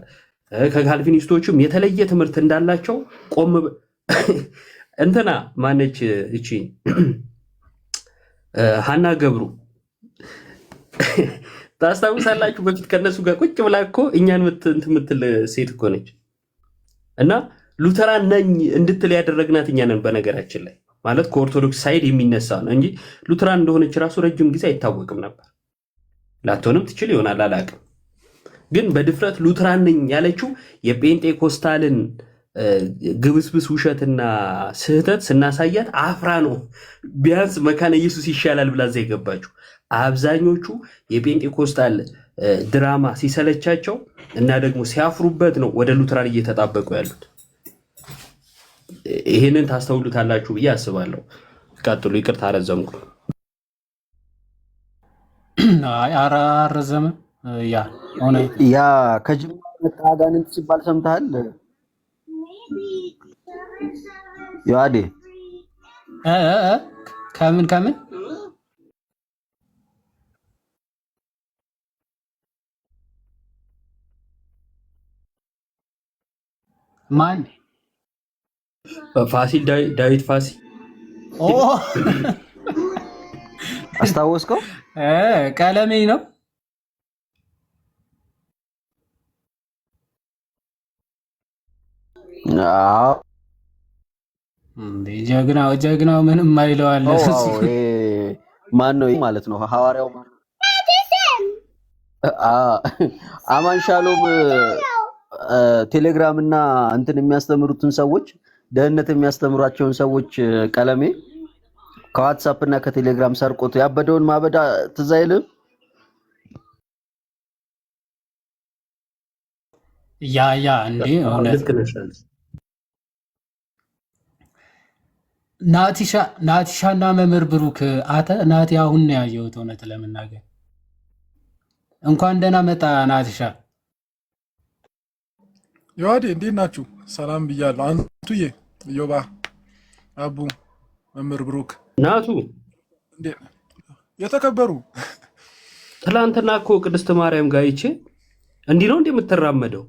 ከካልቪኒስቶችም የተለየ ትምህርት እንዳላቸው ቆም እንትና ማነች እቺ ሀና ገብሩ ታስታውሳላችሁ? በፊት ከነሱ ጋር ቁጭ ብላ እኮ እኛን ምትል ሴት እኮ ነች። እና ሉተራን ነኝ እንድትል ያደረግናት እኛ ነን። በነገራችን ላይ ማለት ከኦርቶዶክስ ሳይድ የሚነሳ ነው እንጂ ሉተራን እንደሆነች ራሱ ረጅም ጊዜ አይታወቅም ነበር። ላትሆንም ትችል ይሆናል አላውቅም። ግን በድፍረት ሉተራን ነኝ ያለችው የጴንጤኮስታልን ግብስብስ ውሸትና ስህተት ስናሳያት አፍራ ነው። ቢያንስ መካነ ኢየሱስ ይሻላል ብላ እዛ የገባችው። አብዛኞቹ የጴንጤኮስታል ድራማ ሲሰለቻቸው እና ደግሞ ሲያፍሩበት ነው ወደ ሉተራን እየተጣበቁ ያሉት። ይህንን ታስተውሉታላችሁ ብዬ አስባለሁ። ቀጥሉ። ይቅርታ አረዘምኩ። አረዘመ። ያ ከጅምላ መጣ አጋንንት ሲባል ሰምተሃል ዮሐዴ? ከምን ማን? ፋሲል ዳዊት ፋሲል አስታወስከው? ቀለሜ ነው። ጀግናው ምንም አይለዋል። ማን ነው ማለት ነው? ሐዋርያው አማን ሻሎም ቴሌግራም እና እንትን የሚያስተምሩትን ሰዎች ደህንነት የሚያስተምሯቸውን ሰዎች ቀለሜ ከዋትሳፕ እና ከቴሌግራም ሰርቆት ያበደውን ማበዳ ትዝ አይልም? ያ እንዴ እውነት ናቲሻና መምህር ብሩክ ናቲ አሁን ነው ያየሁት። እውነት ለመናገር እንኳን ደህና መጣ ናቲሻ። ዮሐዴ እንዴት ናችሁ? ሰላም ብያለሁ። አንቱዬ፣ ዮባ፣ አቡ፣ መምህር ብሩክ ናቱ እንዴት የተከበሩ ትላንትና እኮ ቅድስት ማርያም ጋር ይቼ እንዲህ ነው የምትራመደው?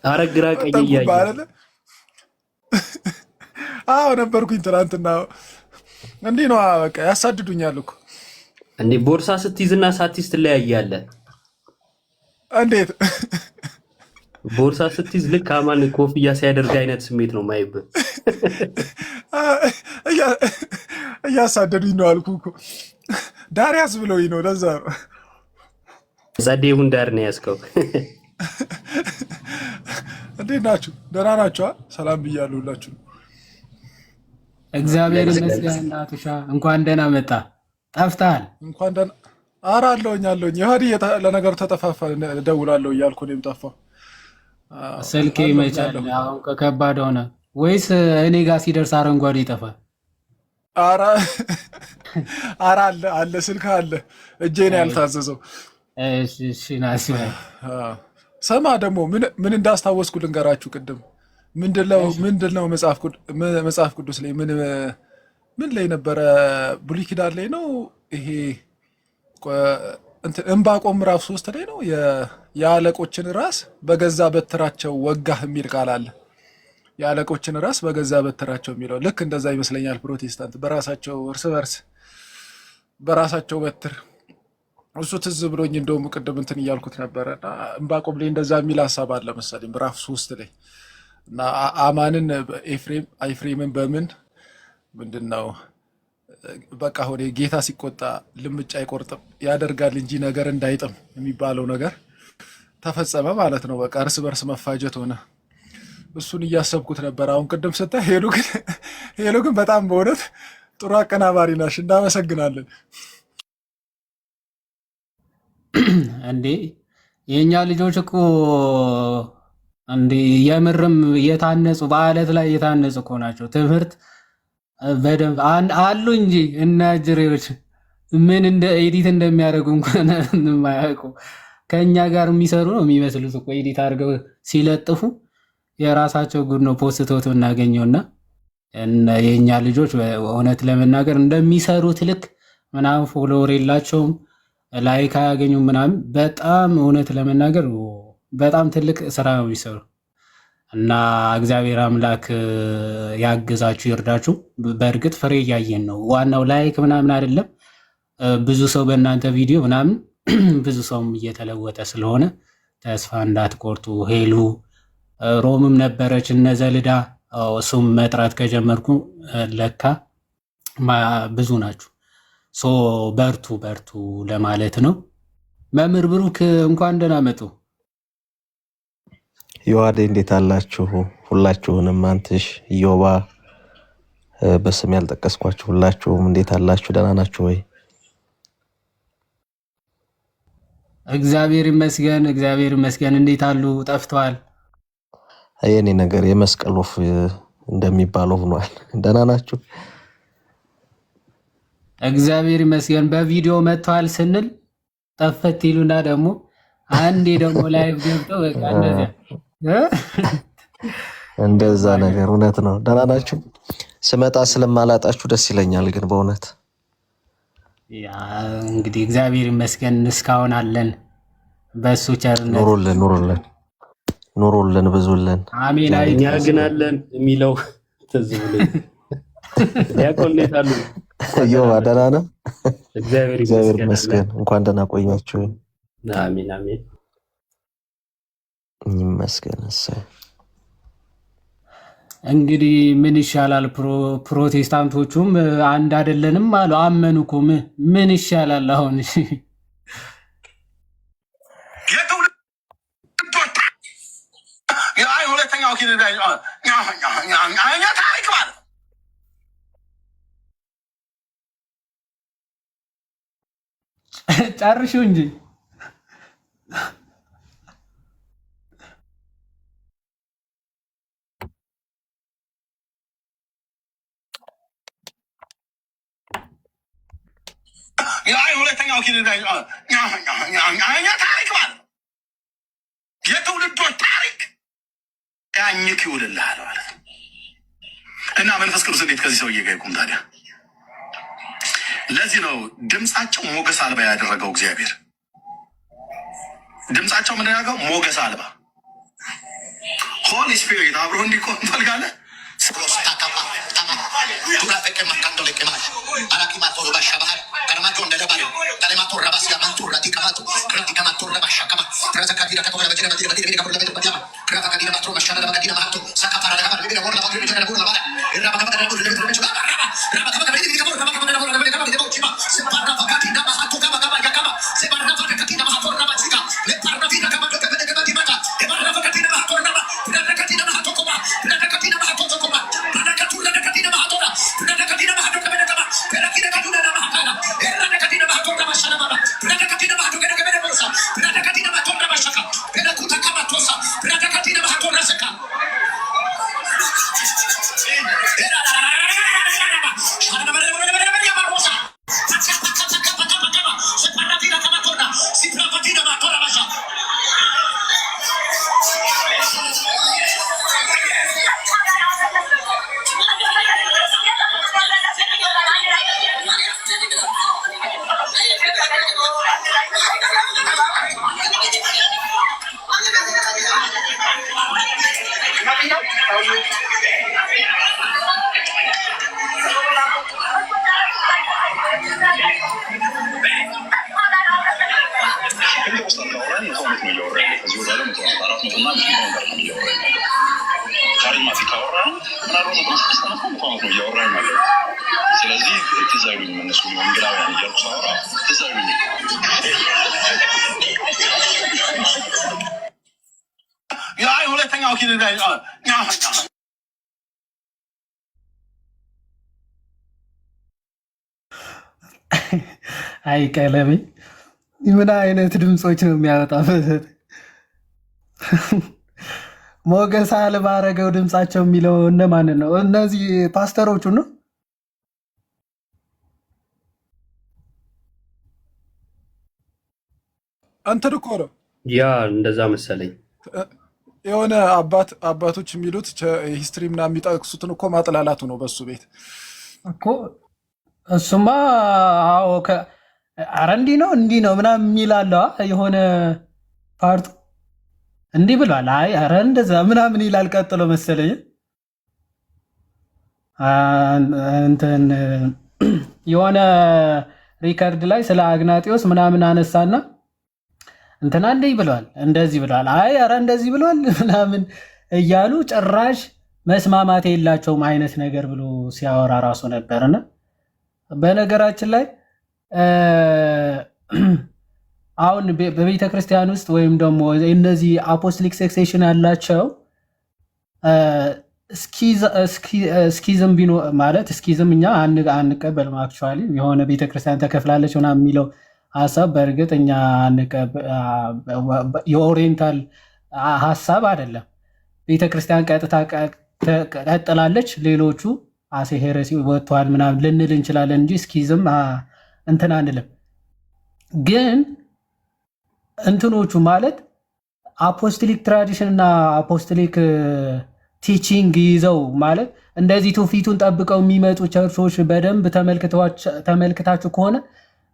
አረግራ ቀኝ እያየ አዎ ነበርኩኝ ትላንትና። እንዲህ ነው በቃ ያሳድዱኛል እኮ። እንዴ ቦርሳ ስትይዝና ሳትይዝ ትለያያለህ። እንዴት ቦርሳ ስትይዝ ልክ አማን ኮፍያ ሲያደርግ አይነት ስሜት ነው ማይብህ። እያሳደዱኝ ነው አልኩህ እኮ። ዳር ያዝ ብለውኝ ነው። ለዛ ነው ጸዴውን ዳር ነው ያዝከው። እንዴት ናችሁ? ደህና ናችሁ? ሰላም ብያለሁ ሁላችሁ። እግዚአብሔር ይመስገን። እናቱሻ እንኳን ደህና መጣ። ጠፍተሃል። እንኳን ደህና ኧረ አለሁኝ። ይኸዲ ለነገሩ ተጠፋፋ እደውላለሁ እያልኩ እኔም ጠፋሁ። ስልኬ ይመቻል። አሁን ከከባድ ሆነ ወይስ እኔ ጋር ሲደርስ አረንጓዴ ይጠፋል? ኧረ አለ ስልክ አለ እጄ ነው ያልታዘዘው። እሺ ናሲ ሰማ ደግሞ ምን እንዳስታወስኩ ልንገራችሁ። ቅድም ምንድነው መጽሐፍ ቅዱስ ላይ ምን ላይ ነበረ? ብሉይ ኪዳን ላይ ነው ይሄ ዕንባቆም ምዕራፍ 3 ላይ ነው የአለቆችን ራስ በገዛ በትራቸው ወጋህ የሚል ቃል አለ። የአለቆችን ራስ በገዛ በትራቸው የሚለው ልክ እንደዛ ይመስለኛል። ፕሮቴስታንት በራሳቸው እርስ በርስ በራሳቸው በትር እሱ ትዝ ብሎኝ እንደውም ቅድም እንትን እያልኩት ነበረ እና ዕንባቆም ላይ እንደዛ የሚል ሀሳብ አለ መሰለኝ ምዕራፍ 3 ላይ እና አማንን ኤፍሬምን ምንድን ነው በቃ ሆነ ጌታ ሲቆጣ ልምጭ አይቆርጥም ያደርጋል እንጂ ነገር እንዳይጥም የሚባለው ነገር ተፈጸመ ማለት ነው። በቃ እርስ በርስ መፋጀት ሆነ። እሱን እያሰብኩት ነበር አሁን ቅድም ስታይ። ሄሉ ግን በጣም በእውነት ጥሩ አቀናባሪ ናሽ፣ እናመሰግናለን። እንዴ የእኛ ልጆች እኮ እንዴ የምርም የታነጹ በአለት ላይ የታነጹ እኮ ናቸው። ትምህርት በደንብ አሉ እንጂ እና ጅሬዎች ምን እንደ ኤዲት እንደሚያደርጉ እንኳን የማያውቁ ከእኛ ጋር የሚሰሩ ነው የሚመስሉት እኮ። ኤዲት አድርገው ሲለጥፉ የራሳቸው ጉድ ነው ፖስቶት እናገኘውና የእኛ ልጆች እውነት ለመናገር እንደሚሰሩት ልክ ምናምን ፎሎወር የላቸውም፣ ላይክ አያገኙም ምናምን። በጣም እውነት ለመናገር በጣም ትልቅ ስራ ነው የሚሰሩ እና እግዚአብሔር አምላክ ያግዛችሁ ይርዳችሁ። በእርግጥ ፍሬ እያየን ነው። ዋናው ላይክ ምናምን አይደለም። ብዙ ሰው በእናንተ ቪዲዮ ምናምን ብዙ ሰውም እየተለወጠ ስለሆነ ተስፋ እንዳትቆርጡ። ሄሉ ሮምም ነበረች እነዘልዳ እሱም መጥራት ከጀመርኩ ለካ ብዙ ናችሁ። ሶ በርቱ ለማለት ነው። መምህር ብሩክ እንኳን ደህና መጡ። ዮሐዴ እንዴት አላችሁ? ሁላችሁንም አንትሽ ዮባ በስም ያልጠቀስኳችሁ ሁላችሁም እንዴት አላችሁ? ደህና ናችሁ ወይ? እግዚአብሔር ይመስገን። እንዴት አሉ? ጠፍተዋል። የኔ ነገር የመስቀል ወፍ እንደሚባለው ሆኗል። ደህና ናችሁ? እግዚአብሔር ይመስገን። በቪዲዮ መጥተዋል ስንል ጠፈት ይሉና ደግሞ አንዴ ደግሞ ላይቭ ገብተው በቃ እንደዛ ነገር እውነት ነው። ደህና ናችሁ? ስመጣ ስለማላጣችሁ ደስ ይለኛል። ግን በእውነት ያ እንግዲህ እግዚአብሔር ይመስገን እስካሁን አለን። በሱ ቸርነት ኑሩልን ብዙልን። አሜን። እኛ ግን አለን የሚለው ትዝ ብሎኝ ያቆሌታሉ። ዮባ ደህና ነህ? እግዚአብሔር ይመስገን። እንኳን ደህና ቆያችሁ። አሜን ይመስገን። እንግዲህ ምን ይሻላል? ፕሮቴስታንቶቹም አንድ አይደለንም አሉ። አመኑ እኮ ምን ይሻላል አሁን? ሁለተኛው ታሪክ ማለት ጨርሹ እንጂ ሁለተኛው ታሪክ ማለት የትውልዶች ታሪክ ያኝክ ይውልልሃል ማለት ነው። እና መንፈስ ቅዱስ እንዴት ከዚህ ሰውዬ ጋር ይቁም ታዲያ? ለዚህ ነው ድምፃቸው ሞገስ አልባ ያደረገው እግዚአብሔር። ድምፃቸው ምን ያደረገው? ሞገስ አልባ። ሆሊ ስፒሪት አብሮ እንዲቆም ፈልጋለህ። አይ ቀለሜ ምን አይነት ድምጾች ነው የሚያወጣበት? ሞገስ አልባ አደረገው ድምጻቸው የሚለው እነማን ነው? እነዚህ ፓስተሮቹ ነው። እንትን እኮ ነው ያ እንደዛ መሰለኝ። የሆነ አባቶች የሚሉት ሂስትሪ ምናምን የሚጠቅሱትን እኮ ማጥላላቱ ነው በሱ ቤት እኮ። እሱማ አዎ ኧረ እንዲህ ነው ምናምን የሚላለው የሆነ ፓርቱ እንዲህ ብሏል። አይ ኧረ እንደዛ ምናምን ይላል። ቀጥሎ መሰለኝ እንትን የሆነ ሪከርድ ላይ ስለ አግናጢዮስ ምናምን አነሳና እንትና እንዲህ ብሏል እንደዚህ ብሏል፣ አይ ኧረ እንደዚህ ብሏል ምናምን እያሉ ጭራሽ መስማማት የላቸውም አይነት ነገር ብሎ ሲያወራ ራሱ ነበርና በነገራችን ላይ አሁን በቤተ ክርስቲያን ውስጥ ወይም ደግሞ እነዚህ አፖስቶሊክ ሰክሴሽን ያላቸው ስኪዝም ቢኖ ማለት ስኪዝም እኛ አንቀበልም። አክቹዋሊ የሆነ ቤተ ክርስቲያን ተከፍላለች ምናምን የሚለው ሀሳብ በእርግጥ እኛ የኦሪየንታል ሀሳብ አይደለም። ቤተ ክርስቲያን ቀጥታ ቀጥላለች፣ ሌሎቹ አሴ ሄረሲ ወጥተዋል ምናምን ልንል እንችላለን እንጂ ስኪዝም እንትን አንልም። ግን እንትኖቹ ማለት አፖስቶሊክ ትራዲሽን እና አፖስቶሊክ ቲቺንግ ይዘው ማለት እንደዚህ ትውፊቱን ጠብቀው የሚመጡ ቸርቾች በደንብ ተመልክታችሁ ከሆነ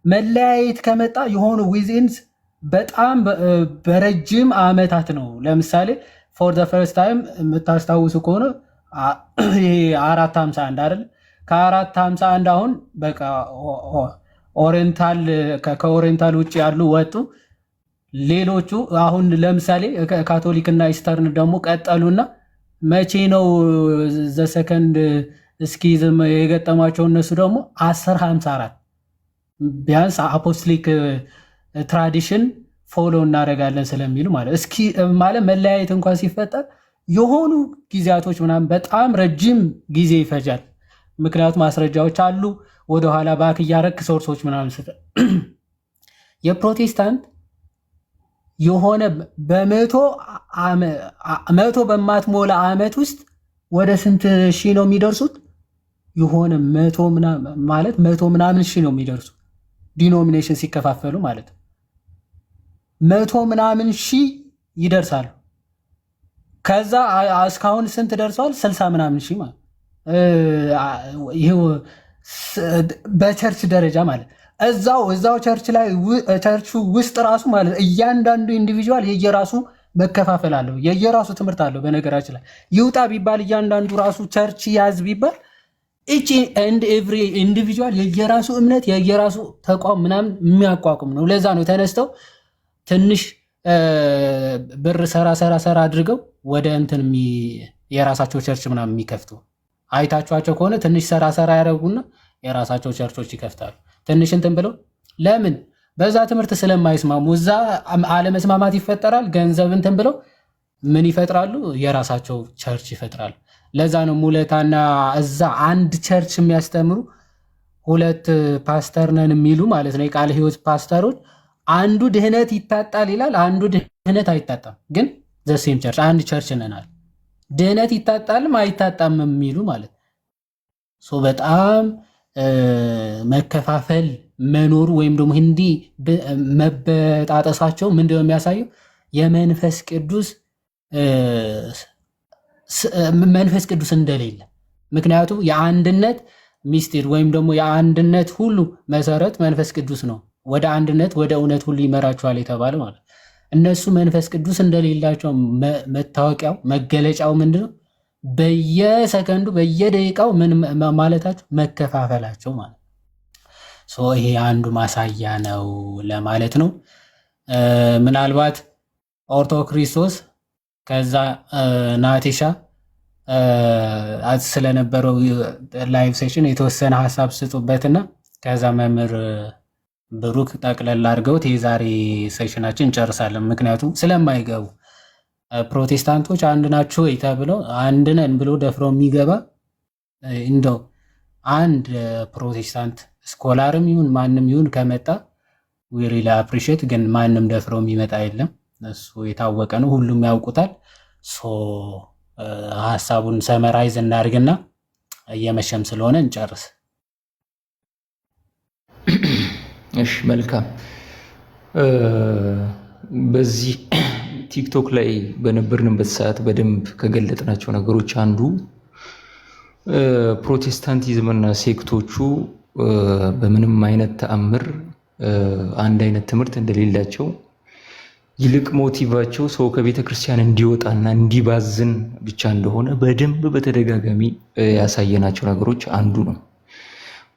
መለያየት ከመጣ የሆኑ ዊዝንስ በጣም በረጅም ዓመታት ነው። ለምሳሌ ፎር ዘ ፈርስት ታይም የምታስታውሱ ከሆነ ይሄ 451 አይደል? ከ451 አሁን በቃ ኦሪየንታል ከኦሪየንታል ውጭ ያሉ ወጡ። ሌሎቹ አሁን ለምሳሌ ካቶሊክ እና ኢስተርን ደግሞ ቀጠሉና መቼ ነው ዘሰከንድ ስኪዝም የገጠማቸው? እነሱ ደግሞ 1054 ቢያንስ አፖስቶሊክ ትራዲሽን ፎሎ እናደርጋለን ስለሚሉ ማለት እስኪ ማለት መለያየት እንኳን ሲፈጠር የሆኑ ጊዜያቶች ምናምን በጣም ረጅም ጊዜ ይፈጃል። ምክንያቱም ማስረጃዎች አሉ። ወደኋላ ባክ እያረክ ሶርሶች ምናምን የፕሮቴስታንት የሆነ መቶ በማትሞላ ዓመት ውስጥ ወደ ስንት ሺህ ነው የሚደርሱት? የሆነ መቶ ምናምን ሺህ ነው የሚደርሱት ዲኖሚኔሽን ሲከፋፈሉ ማለት ነው። መቶ ምናምን ሺህ ይደርሳሉ። ከዛ እስካሁን ስንት ደርሰዋል? 60 ምናምን ሺህ ማለት ይሄው በቸርች ደረጃ ማለት እዛው ቸርች ላይ ቸርቹ ውስጥ ራሱ ማለት እያንዳንዱ ኢንዲቪጁዋል የየራሱ መከፋፈል አለው፣ የየራሱ ትምህርት አለው። በነገራችን ላይ ይውጣ ቢባል እያንዳንዱ ራሱ ቸርች ያዝ ቢባል ኢች ኤንድ ኤቭሪ ኢንዲቪጁዋል የየራሱ እምነት የየራሱ ተቋም ምናምን የሚያቋቁም ነው። ለዛ ነው ተነስተው ትንሽ ብር ሰራ አድርገው ወደ እንትን የራሳቸው ቸርች ምናምን የሚከፍቱ አይታችኋቸው ከሆነ ትንሽ ሰራ ያደረጉና የራሳቸው ቸርቾች ይከፍታሉ። ትንሽ እንትን ብለው ለምን በዛ ትምህርት ስለማይስማሙ እዛ አለመስማማት ይፈጠራል። ገንዘብ እንትን ብለው ምን ይፈጥራሉ? የራሳቸው ቸርች ይፈጥራሉ። ለዛ ነው ሙለታና እዛ አንድ ቸርች የሚያስተምሩ 2 ፓስተር ነን የሚሉ ማለት ነው የቃለ ሕይወት ፓስተሮች አንዱ ድህነት ይታጣል ይላል፣ አንዱ ድህነት አይታጣም። ግን ዘሴም ቸርች አንድ ቸርች ነናል። ድህነት ይታጣልም አይታጣም የሚሉ ማለት ነው። በጣም መከፋፈል መኖሩ ወይም ደግሞ እንዲህ መበጣጠሳቸው ምንድነው የሚያሳየው? የመንፈስ ቅዱስ እንደሌለ። ምክንያቱም የአንድነት ሚስጢር ወይም ደግሞ የአንድነት ሁሉ መሰረት መንፈስ ቅዱስ ነው። ወደ አንድነት ወደ እውነት ሁሉ ይመራቸዋል የተባለ ማለት እነሱ መንፈስ ቅዱስ እንደሌላቸው መታወቂያው መገለጫው ምንድነው? በየሰከንዱ በየደቂቃው ምን ማለታቸው መከፋፈላቸው ማለት ይሄ አንዱ ማሳያ ነው ለማለት ነው። ምናልባት ኦርቶ ክርስቶስ ከዛ ናቴሻ ስለነበረው ላይቭ ሴሽን የተወሰነ ሀሳብ ስጡበትና ከዛ መምህር ብሩክ ጠቅለል አድርገውት የዛሬ ሴሽናችን እንጨርሳለን። ምክንያቱም ስለማይገቡ ፕሮቴስታንቶች አንድ ናቸው ወይ ተብለው አንድ ነን ብሎ ደፍረው የሚገባ እንደው አንድ ፕሮቴስታንት ስኮላርም ይሁን ማንም ይሁን ከመጣ ዊ ሪሊ አፕሪሺየት። ግን ማንም ደፍረው የሚመጣ የለም። እሱ የታወቀ ነው፣ ሁሉም ያውቁታል። ሀሳቡን ሰመራይዝ እናድርግና እየመሸም ስለሆነ እንጨርስ። እሺ መልካም። በዚህ ቲክቶክ ላይ በነበርንበት ሰዓት በደንብ ከገለጥናቸው ነገሮች አንዱ ፕሮቴስታንቲዝምና ሴክቶቹ በምንም አይነት ተአምር አንድ አይነት ትምህርት እንደሌላቸው፣ ይልቅ ሞቲቫቸው ሰው ከቤተ ክርስቲያን እንዲወጣና እንዲባዝን ብቻ እንደሆነ በደንብ በተደጋጋሚ ያሳየናቸው ነገሮች አንዱ ነው።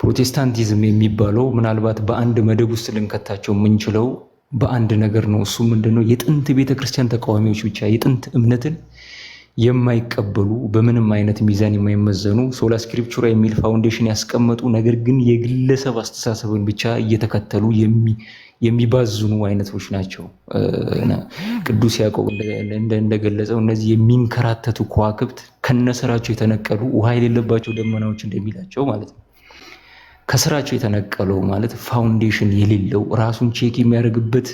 ፕሮቴስታንቲዝም የሚባለው ምናልባት በአንድ መደብ ውስጥ ልንከታቸው የምንችለው በአንድ ነገር ነው። እሱ ምንድነው? የጥንት ቤተክርስቲያን ተቃዋሚዎች ብቻ የጥንት እምነትን የማይቀበሉ በምንም አይነት ሚዛን የማይመዘኑ ሶላ ስክሪፕቹራ የሚል ፋውንዴሽን ያስቀመጡ ነገር ግን የግለሰብ አስተሳሰብን ብቻ እየተከተሉ የሚባዝኑ አይነቶች ናቸው። ቅዱስ ያዕቆብ እንደገለጸው እነዚህ የሚንከራተቱ ከዋክብት ከነስራቸው የተነቀሉ ውሃ የሌለባቸው ደመናዎች እንደሚላቸው ማለት ነው። ከስራቸው የተነቀለው ማለት ፋውንዴሽን የሌለው ራሱን ቼክ የሚያደርግበት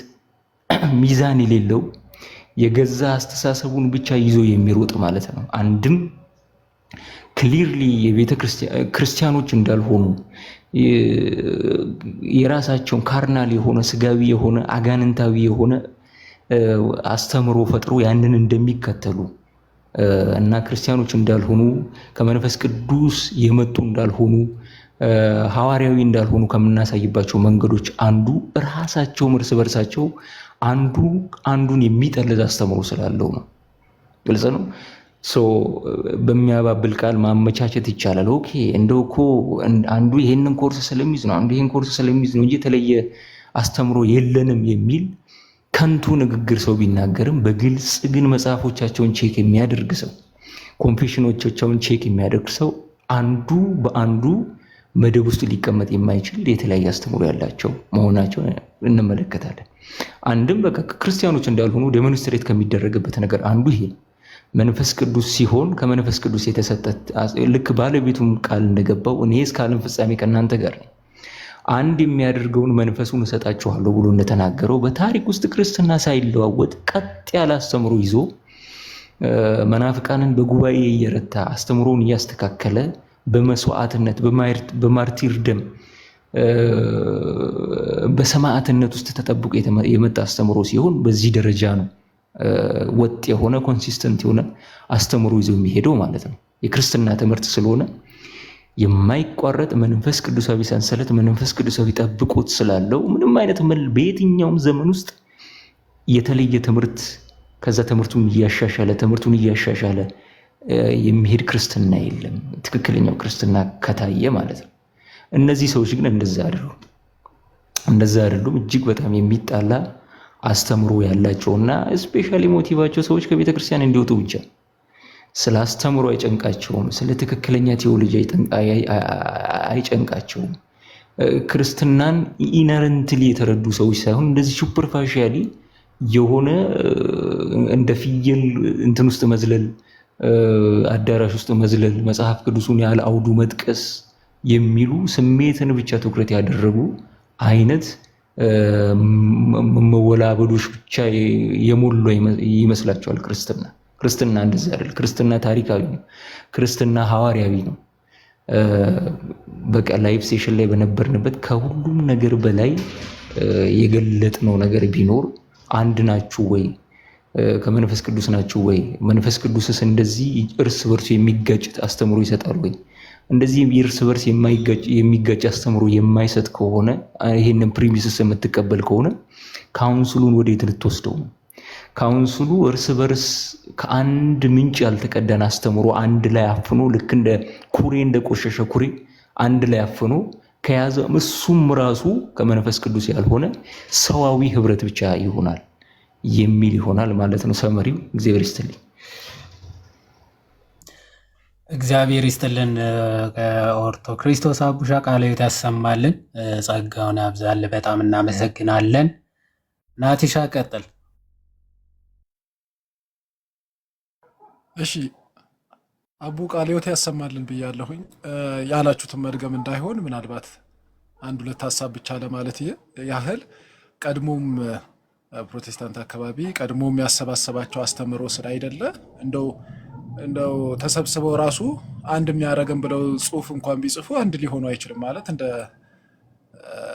ሚዛን የሌለው የገዛ አስተሳሰቡን ብቻ ይዞ የሚሮጥ ማለት ነው። አንድም ክሊርሊ የቤተ ክርስቲያኖች እንዳልሆኑ የራሳቸውን ካርናል የሆነ ስጋዊ የሆነ አጋንንታዊ የሆነ አስተምሮ ፈጥሮ ያንን እንደሚከተሉ እና ክርስቲያኖች እንዳልሆኑ ከመንፈስ ቅዱስ የመጡ እንዳልሆኑ ሐዋርያዊ እንዳልሆኑ ከምናሳይባቸው መንገዶች አንዱ ራሳቸው እርስ በርሳቸው አንዱን የሚጠልዝ አስተምሮ ስላለው ነው። ግልጽ ነው። በሚያባብል ቃል ማመቻቸት ይቻላል። ኦኬ እንደው እኮ አንዱ ይሄንን ኮርስ ስለሚይዝ ነው፣ አንዱ ይሄን ኮርስ ስለሚይዝ ነው እንጂ የተለየ አስተምሮ የለንም የሚል ከንቱ ንግግር ሰው ቢናገርም በግልጽ ግን መጽሐፎቻቸውን ቼክ የሚያደርግ ሰው፣ ኮንፌሽኖቻቸውን ቼክ የሚያደርግ ሰው አንዱ በአንዱ መደብ ውስጥ ሊቀመጥ የማይችል የተለያየ አስተምሮ ያላቸው መሆናቸውን እንመለከታለን። አንድም በቃ ክርስቲያኖች እንዳልሆኑ ዴሞንስትሬት ከሚደረግበት ነገር አንዱ ይሄ ነው። መንፈስ ቅዱስ ሲሆን ከመንፈስ ቅዱስ የተሰጠ ልክ ባለቤቱም ቃል እንደገባው እኔ እስከ ዓለም ፍጻሜ ከእናንተ ጋር ነኝ፣ አንድ የሚያደርገውን መንፈሱን እሰጣችኋለሁ ብሎ እንደተናገረው በታሪክ ውስጥ ክርስትና ሳይለዋወጥ ቀጥ ያለ አስተምሮ ይዞ መናፍቃንን በጉባኤ እየረታ አስተምሮውን እያስተካከለ በመስዋዕትነት በማርቲር ደም በሰማዕትነት ውስጥ ተጠብቆ የመጣ አስተምሮ ሲሆን በዚህ ደረጃ ነው ወጥ የሆነ ኮንሲስተንት የሆነ አስተምሮ ይዘው የሚሄደው ማለት ነው። የክርስትና ትምህርት ስለሆነ የማይቋረጥ መንፈስ ቅዱሳዊ ሰንሰለት መንፈስ ቅዱሳዊ ጠብቆት ስላለው ምንም አይነት በየትኛውም ዘመን ውስጥ የተለየ ትምህርት ከዛ ትምህርቱን እያሻሻለ የሚሄድ ክርስትና የለም። ትክክለኛው ክርስትና ከታየ ማለት ነው። እነዚህ ሰዎች ግን እንደዛ አይደሉም። እጅግ በጣም የሚጣላ አስተምሮ ያላቸውና ስፔሻሊ ሞቲቫቸው ሰዎች ከቤተ ክርስቲያን እንዲወጡ ብቻ ስለ አስተምሮ አይጨንቃቸውም። ስለ ትክክለኛ ቴዎሎጂ አይጨንቃቸውም። ክርስትናን ኢነረንትሊ የተረዱ ሰዎች ሳይሆን እንደዚህ ሱፐርፋሻሊ የሆነ እንደ ፍየል እንትን ውስጥ መዝለል፣ አዳራሽ ውስጥ መዝለል፣ መጽሐፍ ቅዱሱን ያለ አውዱ መጥቀስ የሚሉ ስሜትን ብቻ ትኩረት ያደረጉ አይነት መወላበዶች ብቻ የሞሉ ይመስላቸዋል። ክርስትና እንደዛ አይደል። ክርስትና ታሪካዊ ነው። ክርስትና ሐዋርያዊ ነው። በቃ ላይፍ ሴሽን ላይ በነበርንበት ከሁሉም ነገር በላይ የገለጥነው ነገር ቢኖር አንድ ናችሁ ወይ? ከመንፈስ ቅዱስ ናችሁ ወይ? መንፈስ ቅዱስስ እንደዚህ እርስ በርሱ የሚጋጭ አስተምሮ ይሰጣል ወይ? እንደዚህ እርስ በርስ የሚጋጭ አስተምሮ የማይሰጥ ከሆነ ይሄንን ፕሪሚስስ የምትቀበል ከሆነ ካውንስሉን ወዴት ልትወስደው ነው? ካውንስሉ እርስ በርስ ከአንድ ምንጭ ያልተቀዳን አስተምሮ አንድ ላይ አፍኖ ልክ እንደ ኩሬ እንደ ቆሸሸ ኩሬ አንድ ላይ አፍኖ ከያዘ እሱም ራሱ ከመንፈስ ቅዱስ ያልሆነ ሰዋዊ ህብረት ብቻ ይሆናል የሚል ይሆናል ማለት ነው። ሰመሪው እግዚአብሔር ይስጥልኝ። እግዚአብሔር ይስጥልን። ኦርቶ ክርስቶስ አቡሻ ቃለ ሕይወት ያሰማልን፣ ጸጋውን ያብዛል። በጣም እናመሰግናለን። ናቲሻ ቀጥል። እሺ አቡ ቃለ ሕይወት ያሰማልን ብያለሁኝ። ያላችሁትን መድገም እንዳይሆን ምናልባት አንድ ሁለት ሀሳብ ብቻ ለማለት ያህል ቀድሞም ፕሮቴስታንት አካባቢ ቀድሞም ያሰባሰባቸው አስተምሮ ስለ አይደለ እንደው ተሰብስበው ራሱ አንድ የሚያደርገን ብለው ጽሁፍ እንኳን ቢጽፉ አንድ ሊሆኑ አይችልም። ማለት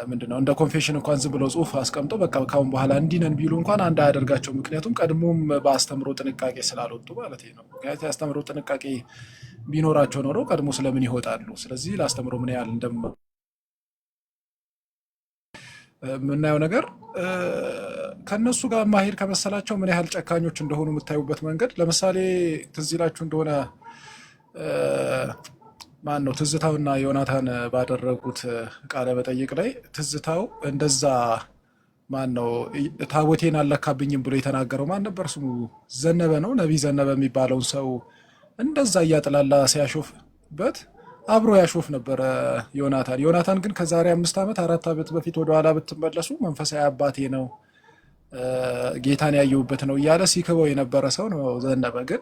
ምንድነው እንደ ኮንፌሽን እንኳን ዝም ብለው ጽሁፍ አስቀምጦ በቃ ካሁን በኋላ እንዲህ ነን ቢሉ እንኳን አንድ አያደርጋቸው። ምክንያቱም ቀድሞም በአስተምሮ ጥንቃቄ ስላልወጡ ማለት ነው። ምክንያቱም የአስተምሮ ጥንቃቄ ቢኖራቸው ኖሮ ቀድሞ ስለምን ይወጣሉ? ስለዚህ ለአስተምሮ ምን ያህል የምናየው ነገር ከነሱ ጋር ማሄድ ከመሰላቸው ምን ያህል ጨካኞች እንደሆኑ የምታዩበት መንገድ፣ ለምሳሌ ትዝ ይላችሁ እንደሆነ ማን ነው ትዝታውና ዮናታን ባደረጉት ቃለ መጠይቅ ላይ ትዝታው እንደዛ ማን ነው ታቦቴን አልለካብኝም ብሎ የተናገረው ማን ነበር ስሙ? ዘነበ ነው፣ ነቢይ ዘነበ የሚባለውን ሰው እንደዛ እያጥላላ ሲያሾፍበት አብሮ ያሾፍ ነበረ ዮናታን። ዮናታን ግን ከዛሬ 5 ዓመት 4 ዓመት በፊት ወደኋላ ብትመለሱ መንፈሳዊ አባቴ ነው ጌታን ያየሁበት ነው እያለ ሲክበው የነበረ ሰው ነው ዘነበ። ግን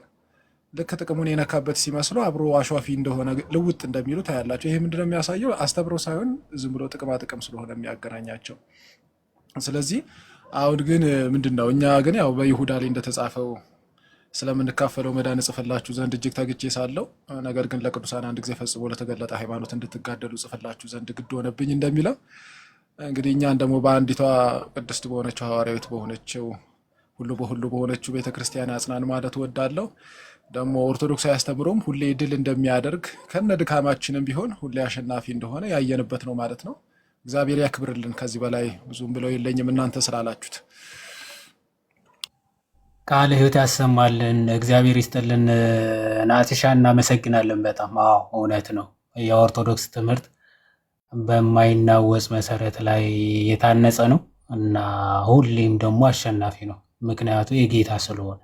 ልክ ጥቅሙን የነካበት ሲመስለው አብሮ አሿፊ እንደሆነ ልውጥ እንደሚሉ ታያላቸው። ይሄ ምንድነው የሚያሳየው? አስተምሮ ሳይሆን ዝም ብሎ ጥቅማ ጥቅም ስለሆነ የሚያገናኛቸው። ስለዚህ አሁን ግን ምንድነው እኛ ግን ያው በይሁዳ ላይ እንደተጻፈው ስለምንካፈለው መዳን ጽፈላችሁ ዘንድ እጅግ ተግቼ ሳለሁ፣ ነገር ግን ለቅዱሳን አንድ ጊዜ ፈጽሞ ለተገለጠ ሃይማኖት እንድትጋደሉ ጽፈላችሁ ዘንድ ግድ ሆነብኝ እንደሚለው እንግዲህ እኛን ደግሞ በአንዲቷ ቅድስት በሆነችው ሐዋርያዊት በሆነችው ሁሉ በሁሉ በሆነችው ቤተክርስቲያን ያጽናን ማለት እወዳለሁ። ደግሞ ኦርቶዶክሳዊ አስተምሮም ሁሌ ድል እንደሚያደርግ ከነ ድካማችንም ቢሆን ሁሌ አሸናፊ እንደሆነ ያየንበት ነው ማለት ነው። እግዚአብሔር ያክብርልን። ከዚህ በላይ ብዙም ብለው የለኝም እናንተ ስላላችሁት። ቃለ ሕይወት ያሰማልን። እግዚአብሔር ይስጥልን። ናቲሻ እናመሰግናለን በጣም። አዎ እውነት ነው። የኦርቶዶክስ ትምህርት በማይናወጽ መሰረት ላይ የታነጸ ነው እና ሁሌም ደግሞ አሸናፊ ነው። ምክንያቱ የጌታ ስለሆነ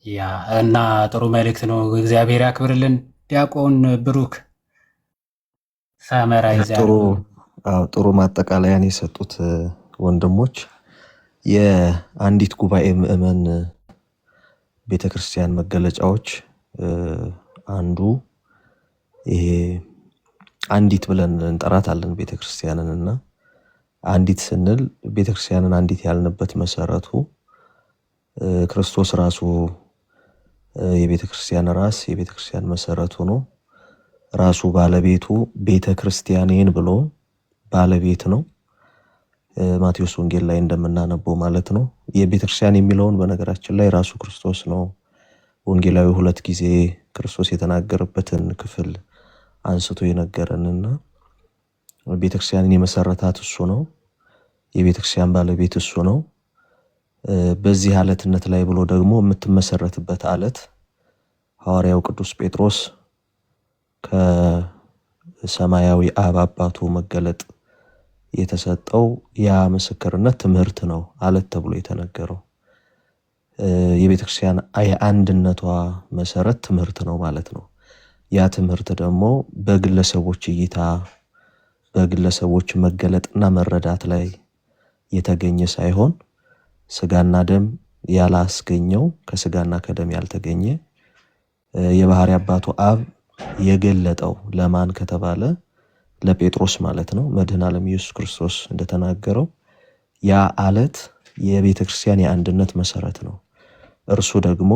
ያ እና ጥሩ መልእክት ነው። እግዚአብሔር ያክብርልን። ዲያቆን ብሩክ ሳመራይዝ ጥሩ ማጠቃለያን የሰጡት ወንድሞች የአንዲት ጉባኤ ምዕመን ቤተክርስቲያን መገለጫዎች አንዱ ይሄ አንዲት ብለን እንጠራታለን ቤተክርስቲያንን እና አንዲት ስንል ቤተክርስቲያንን አንዲት ያልንበት መሰረቱ ክርስቶስ ራሱ የቤተክርስቲያን ራስ የቤተክርስቲያን መሰረቱ ነው። ራሱ ባለቤቱ ቤተክርስቲያኔን ብሎ ባለቤት ነው። ማቴዎስ ወንጌል ላይ እንደምናነበው ማለት ነው። የቤተክርስቲያን የሚለውን በነገራችን ላይ ራሱ ክርስቶስ ነው ወንጌላዊ 2 ጊዜ ክርስቶስ የተናገረበትን ክፍል አንስቶ የነገረንና ቤተክርስቲያንን የመሰረታት እሱ ነው። የቤተክርስቲያን ባለቤት እሱ ነው። በዚህ አለትነት ላይ ብሎ ደግሞ የምትመሰረትበት አለት ሐዋርያው ቅዱስ ጴጥሮስ ከሰማያዊ አብ አባቱ መገለጥ የተሰጠው ያ ምስክርነት ትምህርት ነው አለት ተብሎ የተነገረው። የቤተክርስቲያን የአንድነቷ መሰረት ትምህርት ነው ማለት ነው። ያ ትምህርት ደግሞ በግለሰቦች እይታ በግለሰቦች መገለጥና መረዳት ላይ የተገኘ ሳይሆን ስጋና ደም ያላስገኘው ከስጋና ከደም ያልተገኘ የባህሪ አባቱ አብ የገለጠው ለማን ከተባለ ለጴጥሮስ ማለት ነው። መድኃኔ ዓለም ኢየሱስ ክርስቶስ እንደተናገረው ያ አለት የቤተክርስቲያን የአንድነት መሰረት ነው። እርሱ ደግሞ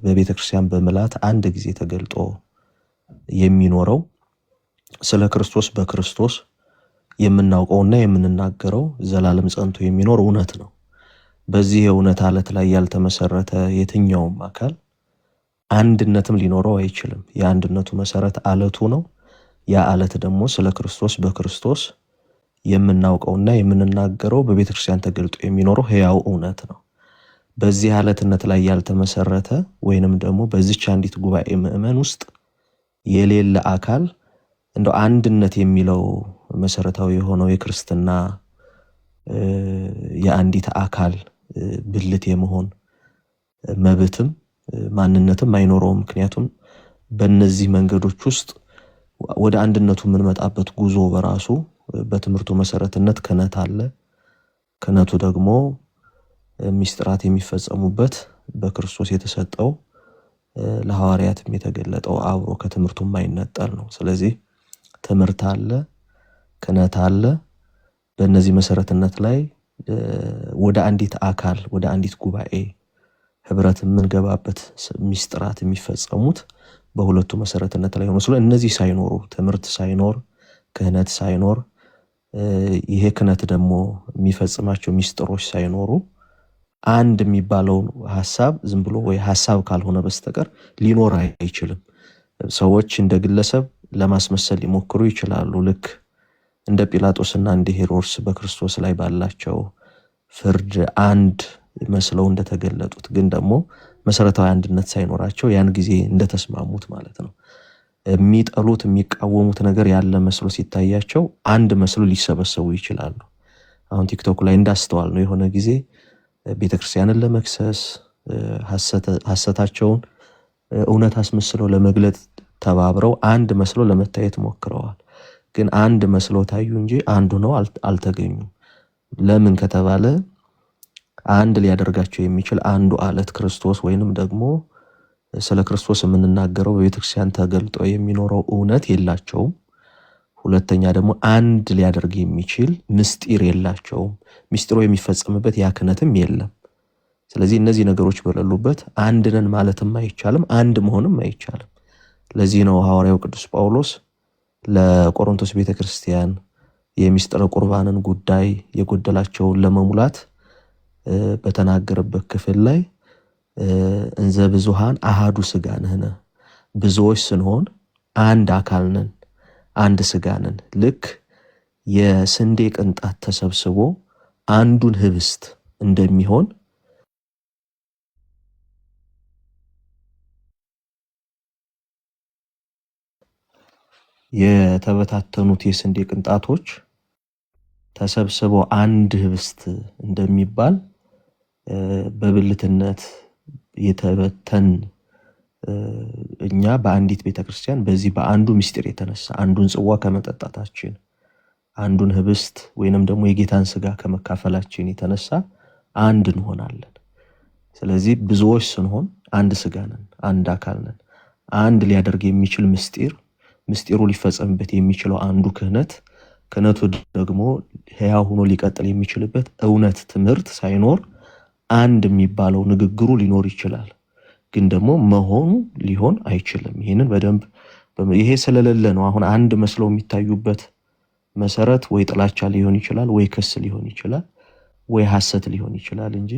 በቤተክርስቲያን በመላት አንድ ጊዜ ተገልጦ የሚኖረው ስለ ክርስቶስ በክርስቶስ የምናውቀውና የምንናገረው ዘላለም ጸንቶ የሚኖር እውነት ነው። በዚህ የእውነት አለት ላይ ያልተመሰረተ የትኛውም አካል አንድነትም ሊኖረው አይችልም። የአንድነቱ መሰረት አለቱ ነው። ያ አለት ደግሞ ስለ ክርስቶስ በክርስቶስ የምናውቀውና የምንናገረው በቤተክርስቲያን ተገልጦ የሚኖረው ሕያው እውነት ነው። በዚህ አለትነት ላይ ያልተመሰረተ ወይንም ደግሞ በዚች አንዲት ጉባኤ ምእመን ውስጥ የሌለ አካል እንደው አንድነት የሚለው መሰረታዊ የሆነው የክርስትና የአንዲት አካል ብልት የመሆን መብትም ማንነትም አይኖረውም። ምክንያቱም በእነዚህ መንገዶች ውስጥ ወደ አንድነቱ የምንመጣበት ጉዞ በራሱ በትምህርቱ መሰረትነት ክህነት አለ። ክህነቱ ደግሞ ሚስጥራት የሚፈጸሙበት በክርስቶስ የተሰጠው ለሐዋርያትም የተገለጠው አብሮ ከትምህርቱ የማይነጠል ነው። ስለዚህ ትምህርት አለ፣ ክህነት አለ። በእነዚህ መሰረትነት ላይ ወደ አንዲት አካል ወደ አንዲት ጉባኤ ህብረት የምንገባበት ሚስጥራት የሚፈጸሙት በሁለቱ መሰረትነት ላይ ሆኖ እነዚህ ሳይኖሩ ትምህርት ሳይኖር ክህነት ሳይኖር ይሄ ክህነት ደግሞ የሚፈጽማቸው ሚስጥሮች ሳይኖሩ አንድ የሚባለው ሐሳብ ዝም ብሎ ወይ ሐሳብ ካልሆነ በስተቀር ሊኖር አይችልም። ሰዎች እንደ ግለሰብ ለማስመሰል ሊሞክሩ ይችላሉ። ልክ እንደ ጲላጦስና እንደ ሄሮድስ በክርስቶስ ላይ ባላቸው ፍርድ አንድ መስለው እንደተገለጡት ግን ደግሞ መሰረታዊ አንድነት ሳይኖራቸው ያን ጊዜ እንደተስማሙት ማለት ነው። የሚጠሉት የሚቃወሙት ነገር ያለ መስሎ ሲታያቸው አንድ መስሎ ሊሰበሰቡ ይችላሉ። አሁን ቲክቶክ ላይ እንዳስተዋል ነው የሆነ ጊዜ ቤተክርስቲያንን ለመክሰስ ሐሰታቸውን እውነት አስመስለው ለመግለጥ ተባብረው አንድ መስሎ ለመታየት ሞክረዋል። ግን አንድ መስሎ ታዩ እንጂ አንዱ ነው አልተገኙም። ለምን ከተባለ አንድ ሊያደርጋቸው የሚችል አንዱ አለት ክርስቶስ ወይንም ደግሞ ስለ ክርስቶስ የምንናገረው በቤተክርስቲያን ተገልጦ የሚኖረው እውነት የላቸውም። ሁለተኛ ደግሞ አንድ ሊያደርግ የሚችል ምስጢር የላቸውም። ምስጢሩ የሚፈጸምበት ያ ክህነትም የለም። ስለዚህ እነዚህ ነገሮች በሌሉበት አንድ ነን ማለትም አይቻልም፣ አንድ መሆንም አይቻልም። ለዚህ ነው ሐዋርያው ቅዱስ ጳውሎስ ለቆሮንቶስ ቤተክርስቲያን የሚስጥረ ቁርባንን ጉዳይ የጎደላቸውን ለመሙላት በተናገረበት ክፍል ላይ እንዘ ብዙሃን አሃዱ ሥጋ ነን፣ ብዙዎች ስንሆን አንድ አካል ነን፣ አንድ ሥጋ ነን። ልክ የስንዴ ቅንጣት ተሰብስቦ አንዱን ህብስት እንደሚሆን የተበታተኑት የስንዴ ቅንጣቶች ተሰብስበው አንድ ህብስት እንደሚባል በብልትነት የተበተን እኛ በአንዲት ቤተክርስቲያን በዚህ በአንዱ ምስጢር የተነሳ አንዱን ጽዋ ከመጠጣታችን አንዱን ህብስት ወይንም ደግሞ የጌታን ስጋ ከመካፈላችን የተነሳ አንድ እንሆናለን። ስለዚህ ብዙዎች ስንሆን አንድ ስጋ ነን፣ አንድ አካል ነን። አንድ ሊያደርግ የሚችል ምስጢሩ ሊፈጸምበት የሚችለው አንዱ ክህነቱ ደግሞ ሕያው ሆኖ ሊቀጥል የሚችልበት እውነት ትምህርት ሳይኖር አንድ የሚባለው ንግግሩ ሊኖር ይችላል፣ ግን ደግሞ መሆኑ ሊሆን አይችልም። ይሄንን በደንብ ይሄ ስለሌለ ነው አሁን አንድ መስለው የሚታዩበት መሰረት ወይ ጥላቻ ሊሆን ይችላል፣ ወይ ክስ ሊሆን ይችላል፣ ወይ ሐሰት ሊሆን ይችላል እንጂ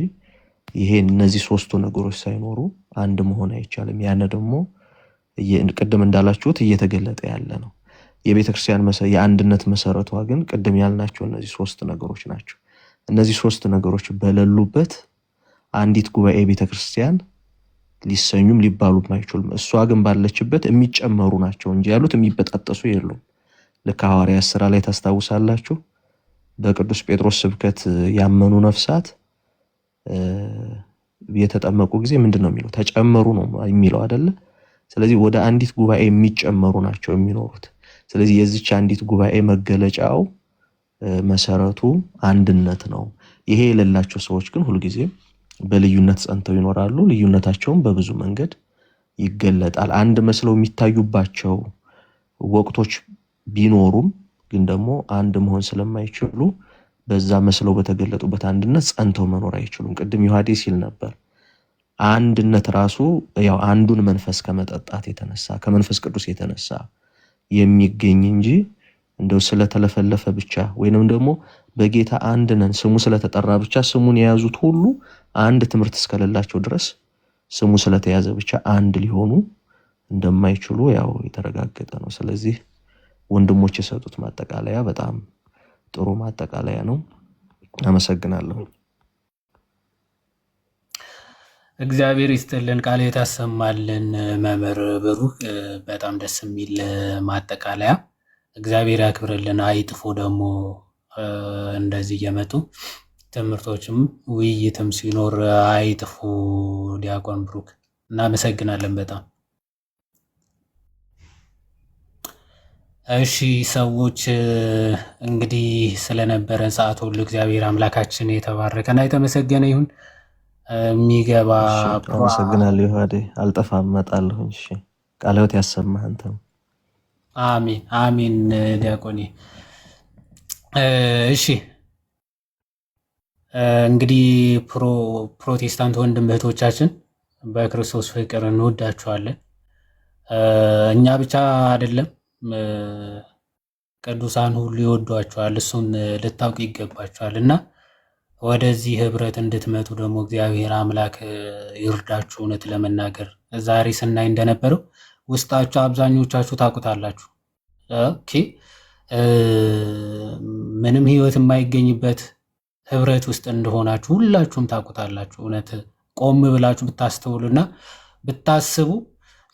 ይሄ እነዚህ ሶስቱ ነገሮች ሳይኖሩ አንድ መሆን አይቻልም። ያን ደግሞ ቅድም እንዳላችሁት እየተገለጠ ያለ ነው። የቤተክርስቲያን የአንድነት መሰረቷ ግን ቅድም ያልናቸው እነዚህ ሶስት ነገሮች ናቸው። እነዚህ ሶስት ነገሮች በሌሉበት አንዲት ጉባኤ ቤተክርስቲያን ሊሰኙም ሊባሉም አይችሉም። እሷ ግን ባለችበት የሚጨመሩ ናቸው እንጂ ያሉት የሚበጣጠሱ የሉም። ልክ ሐዋርያት ሥራ ላይ ታስታውሳላችሁ፣ በቅዱስ ጴጥሮስ ስብከት ያመኑ ነፍሳት የተጠመቁ ጊዜ ምንድነው የሚለው? ተጨመሩ ነው የሚለው አይደለ? ስለዚህ ወደ አንዲት ጉባኤ የሚጨመሩ ናቸው የሚኖሩት። ስለዚህ የዚች አንዲት ጉባኤ መገለጫው መሰረቱ አንድነት ነው። ይሄ የሌላቸው ሰዎች ግን ሁልጊዜ በልዩነት ጸንተው ይኖራሉ። ልዩነታቸውም በብዙ መንገድ ይገለጣል። አንድ መስለው የሚታዩባቸው ወቅቶች ቢኖሩም ግን ደግሞ አንድ መሆን ስለማይችሉ በዛ መስለው በተገለጡበት አንድነት ጸንተው መኖር አይችሉም። ቅድም ዮሐዴ ሲል ነበር አንድነት ራሱ ያው አንዱን መንፈስ ከመጠጣት የተነሳ ከመንፈስ ቅዱስ የተነሳ የሚገኝ እንጂ እንደው ስለተለፈለፈ ብቻ ወይንም ደግሞ በጌታ አንድ ነን ስሙ ስለተጠራ ብቻ ስሙን የያዙት ሁሉ አንድ ትምህርት እስከሌላቸው ድረስ ስሙ ስለተያዘ ብቻ አንድ ሊሆኑ እንደማይችሉ ያው የተረጋገጠ ነው። ስለዚህ ወንድሞች የሰጡት ማጠቃለያ በጣም ጥሩ ማጠቃለያ ነው። አመሰግናለሁ። እግዚአብሔር ይስጥልን፣ ቃል የታሰማልን መምህር ብሩክ። በጣም ደስ የሚል ማጠቃለያ። እግዚአብሔር ያክብርልን። አይጥፎ ደግሞ እንደዚህ እየመጡ ትምህርቶችም ውይይትም ሲኖር አይጥፉ። ዲያቆን ብሩክ እናመሰግናለን በጣም። እሺ ሰዎች እንግዲህ ስለነበረን ሰዓት ሁሉ እግዚአብሔር አምላካችን የተባረከና የተመሰገነ ይሁን። የሚገባ አመሰግናለሁ። ዮሐዴ አልጠፋም፣ እመጣለሁ። እሺ ቃለ ሕይወት ያሰማህ አንተም። አሜን አሜን። ዲያቆኔ እሺ እንግዲህ ፕሮቴስታንት ወንድም እህቶቻችን በክርስቶስ ፍቅር እንወዳችኋለን። እኛ ብቻ አይደለም ቅዱሳን ሁሉ ይወዷችኋል። እሱን ልታውቅ ይገባችኋል። እና ወደዚህ ህብረት እንድትመጡ ደግሞ እግዚአብሔር አምላክ ይርዳችሁ። እውነት ለመናገር ዛሬ ስናይ እንደነበረው ውስጣችሁ አብዛኞቻችሁ ታውቁታላችሁ። ኦኬ ምንም ህይወት የማይገኝበት ህብረት ውስጥ እንደሆናችሁ ሁላችሁም ታውቁታላችሁ። እውነት ቆም ብላችሁ ብታስተውሉና ብታስቡ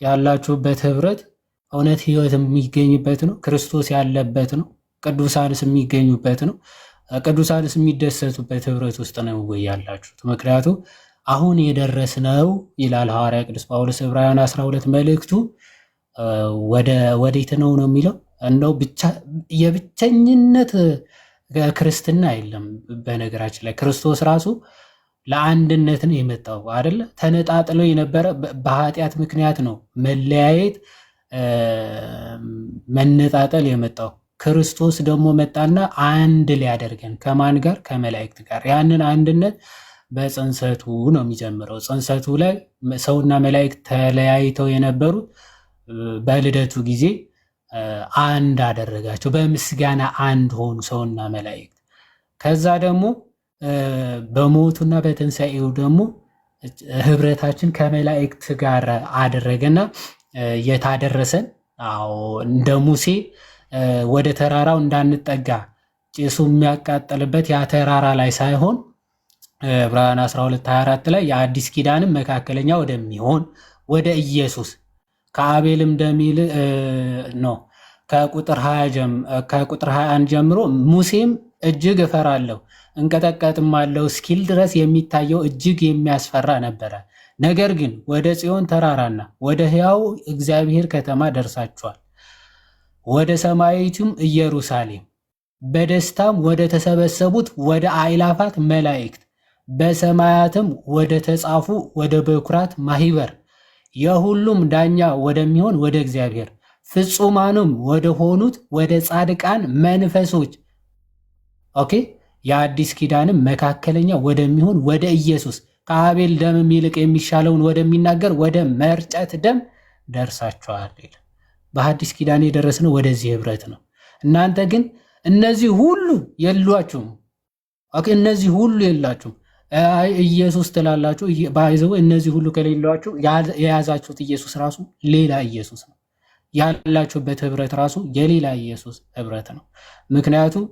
ያላችሁበት ህብረት እውነት ህይወት የሚገኝበት ነው። ክርስቶስ ያለበት ነው። ቅዱሳንስ የሚገኙበት ነው። ቅዱሳንስ የሚደሰቱበት ህብረት ውስጥ ነው ወይ ያላችሁት? ምክንያቱም አሁን የደረስነው ይላል ሐዋርያ ቅዱስ ጳውሎስ ዕብራውያን 12 መልእክቱ ወዴት ነው የሚለው? እንደው የብቸኝነት ክርስትና የለም። በነገራችን ላይ ክርስቶስ ራሱ ለአንድነት ነው የመጣው አይደለ? ተነጣጥለው የነበረ በኃጢአት ምክንያት ነው መለያየት መነጣጠል የመጣው። ክርስቶስ ደግሞ መጣና አንድ ሊያደርገን ከማን ጋር? ከመላእክት ጋር። ያንን አንድነት በጽንሰቱ ነው የሚጀምረው። ጽንሰቱ ላይ ሰውና መላእክት ተለያይተው የነበሩት በልደቱ ጊዜ አንድ አደረጋቸው። በምስጋና አንድ ሆኑ ሰውና መላእክት። ከዛ ደግሞ በሞቱና በትንሣኤው ደግሞ ህብረታችን ከመላእክት ጋር አደረገና የታደረሰን እንደ ሙሴ ወደ ተራራው እንዳንጠጋ ጭሱ የሚያቃጠልበት ያ ተራራ ላይ ሳይሆን ዕብራውያን 12:24 ላይ የአዲስ ኪዳንም መካከለኛ ወደሚሆን ወደ ኢየሱስ ከአቤልም እንደሚል ነው። ከቁጥር 21 ጀምሮ ሙሴም እጅግ እፈራለሁ እንቀጠቀጥማለሁ እስኪል ድረስ የሚታየው እጅግ የሚያስፈራ ነበረ። ነገር ግን ወደ ጽዮን ተራራና ወደ ሕያው እግዚአብሔር ከተማ ደርሳችኋል፣ ወደ ሰማያዊቱም ኢየሩሳሌም በደስታም ወደ ተሰበሰቡት ወደ አእላፋት መላእክት በሰማያትም ወደ ተጻፉ ወደ በኩራት ማህበር የሁሉም ዳኛ ወደሚሆን ወደ እግዚአብሔር ፍጹማንም ወደ ሆኑት ወደ ጻድቃን መንፈሶች ኦኬ የአዲስ ኪዳንም መካከለኛ ወደሚሆን ወደ ኢየሱስ ከአቤል ደም ይልቅ የሚሻለውን ወደሚናገር ወደ መርጨት ደም ደርሳችኋል። በሐዲስ ኪዳን የደረስነው ወደዚህ ህብረት ነው። እናንተ ግን እነዚህ ሁሉ የሏችሁም። ኦኬ እነዚህ ሁሉ የላችሁም። ኢየሱስ ትላላችሁ ባይዘው እነዚህ ሁሉ ከሌሏችሁ የያዛችሁት ኢየሱስ ራሱ ሌላ ኢየሱስ ነው። ያላችሁበት ህብረት ራሱ የሌላ ኢየሱስ ህብረት ነው። ምክንያቱም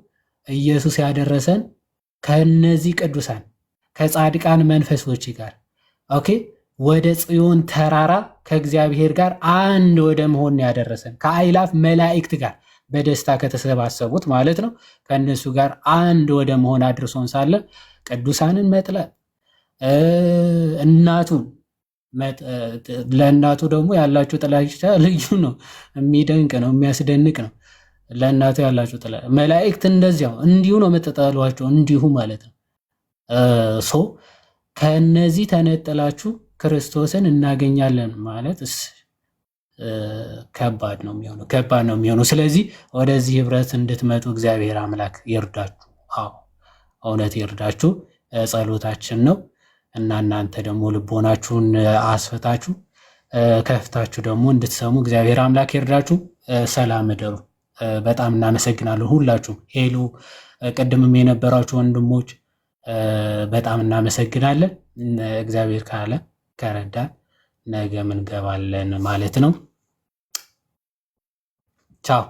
ኢየሱስ ያደረሰን ከነዚህ ቅዱሳን ከጻድቃን መንፈሶች ጋር ኦኬ ወደ ጽዮን ተራራ ከእግዚአብሔር ጋር አንድ ወደ መሆን ያደረሰን ከአይላፍ መላእክት ጋር በደስታ ከተሰባሰቡት ማለት ነው። ከእነሱ ጋር አንድ ወደ መሆን አድርሶን ሳለ ቅዱሳንን መጥላት እናቱን ለእናቱ ደግሞ ያላችሁ ጥላቻ ልዩ ነው። የሚደንቅ ነው፣ የሚያስደንቅ ነው። ለእናቱ ያላችሁ ጥላቻ መላእክት እንደዚያው እንዲሁ ነው የምትጠሏቸው፣ እንዲሁ ማለት ነው። ሶ ከነዚህ ተነጥላችሁ ክርስቶስን እናገኛለን ማለት ከባድ ነው የሚሆነው። ስለዚህ ወደዚህ ህብረት እንድትመጡ እግዚአብሔር አምላክ ይርዳችሁ። አዎ እውነት ይርዳችሁ፣ ጸሎታችን ነው። እና እናንተ ደግሞ ልቦናችሁን አስፈታችሁ ከፍታችሁ ደግሞ እንድትሰሙ እግዚአብሔር አምላክ ይርዳችሁ። ሰላም እደሩ። በጣም እናመሰግናለን ሁላችሁ። ሄሎ ቅድምም የነበራችሁ ወንድሞች በጣም እናመሰግናለን። እግዚአብሔር ካለ ከረዳን ነገ ምን ገባለን ማለት ነው። ቻው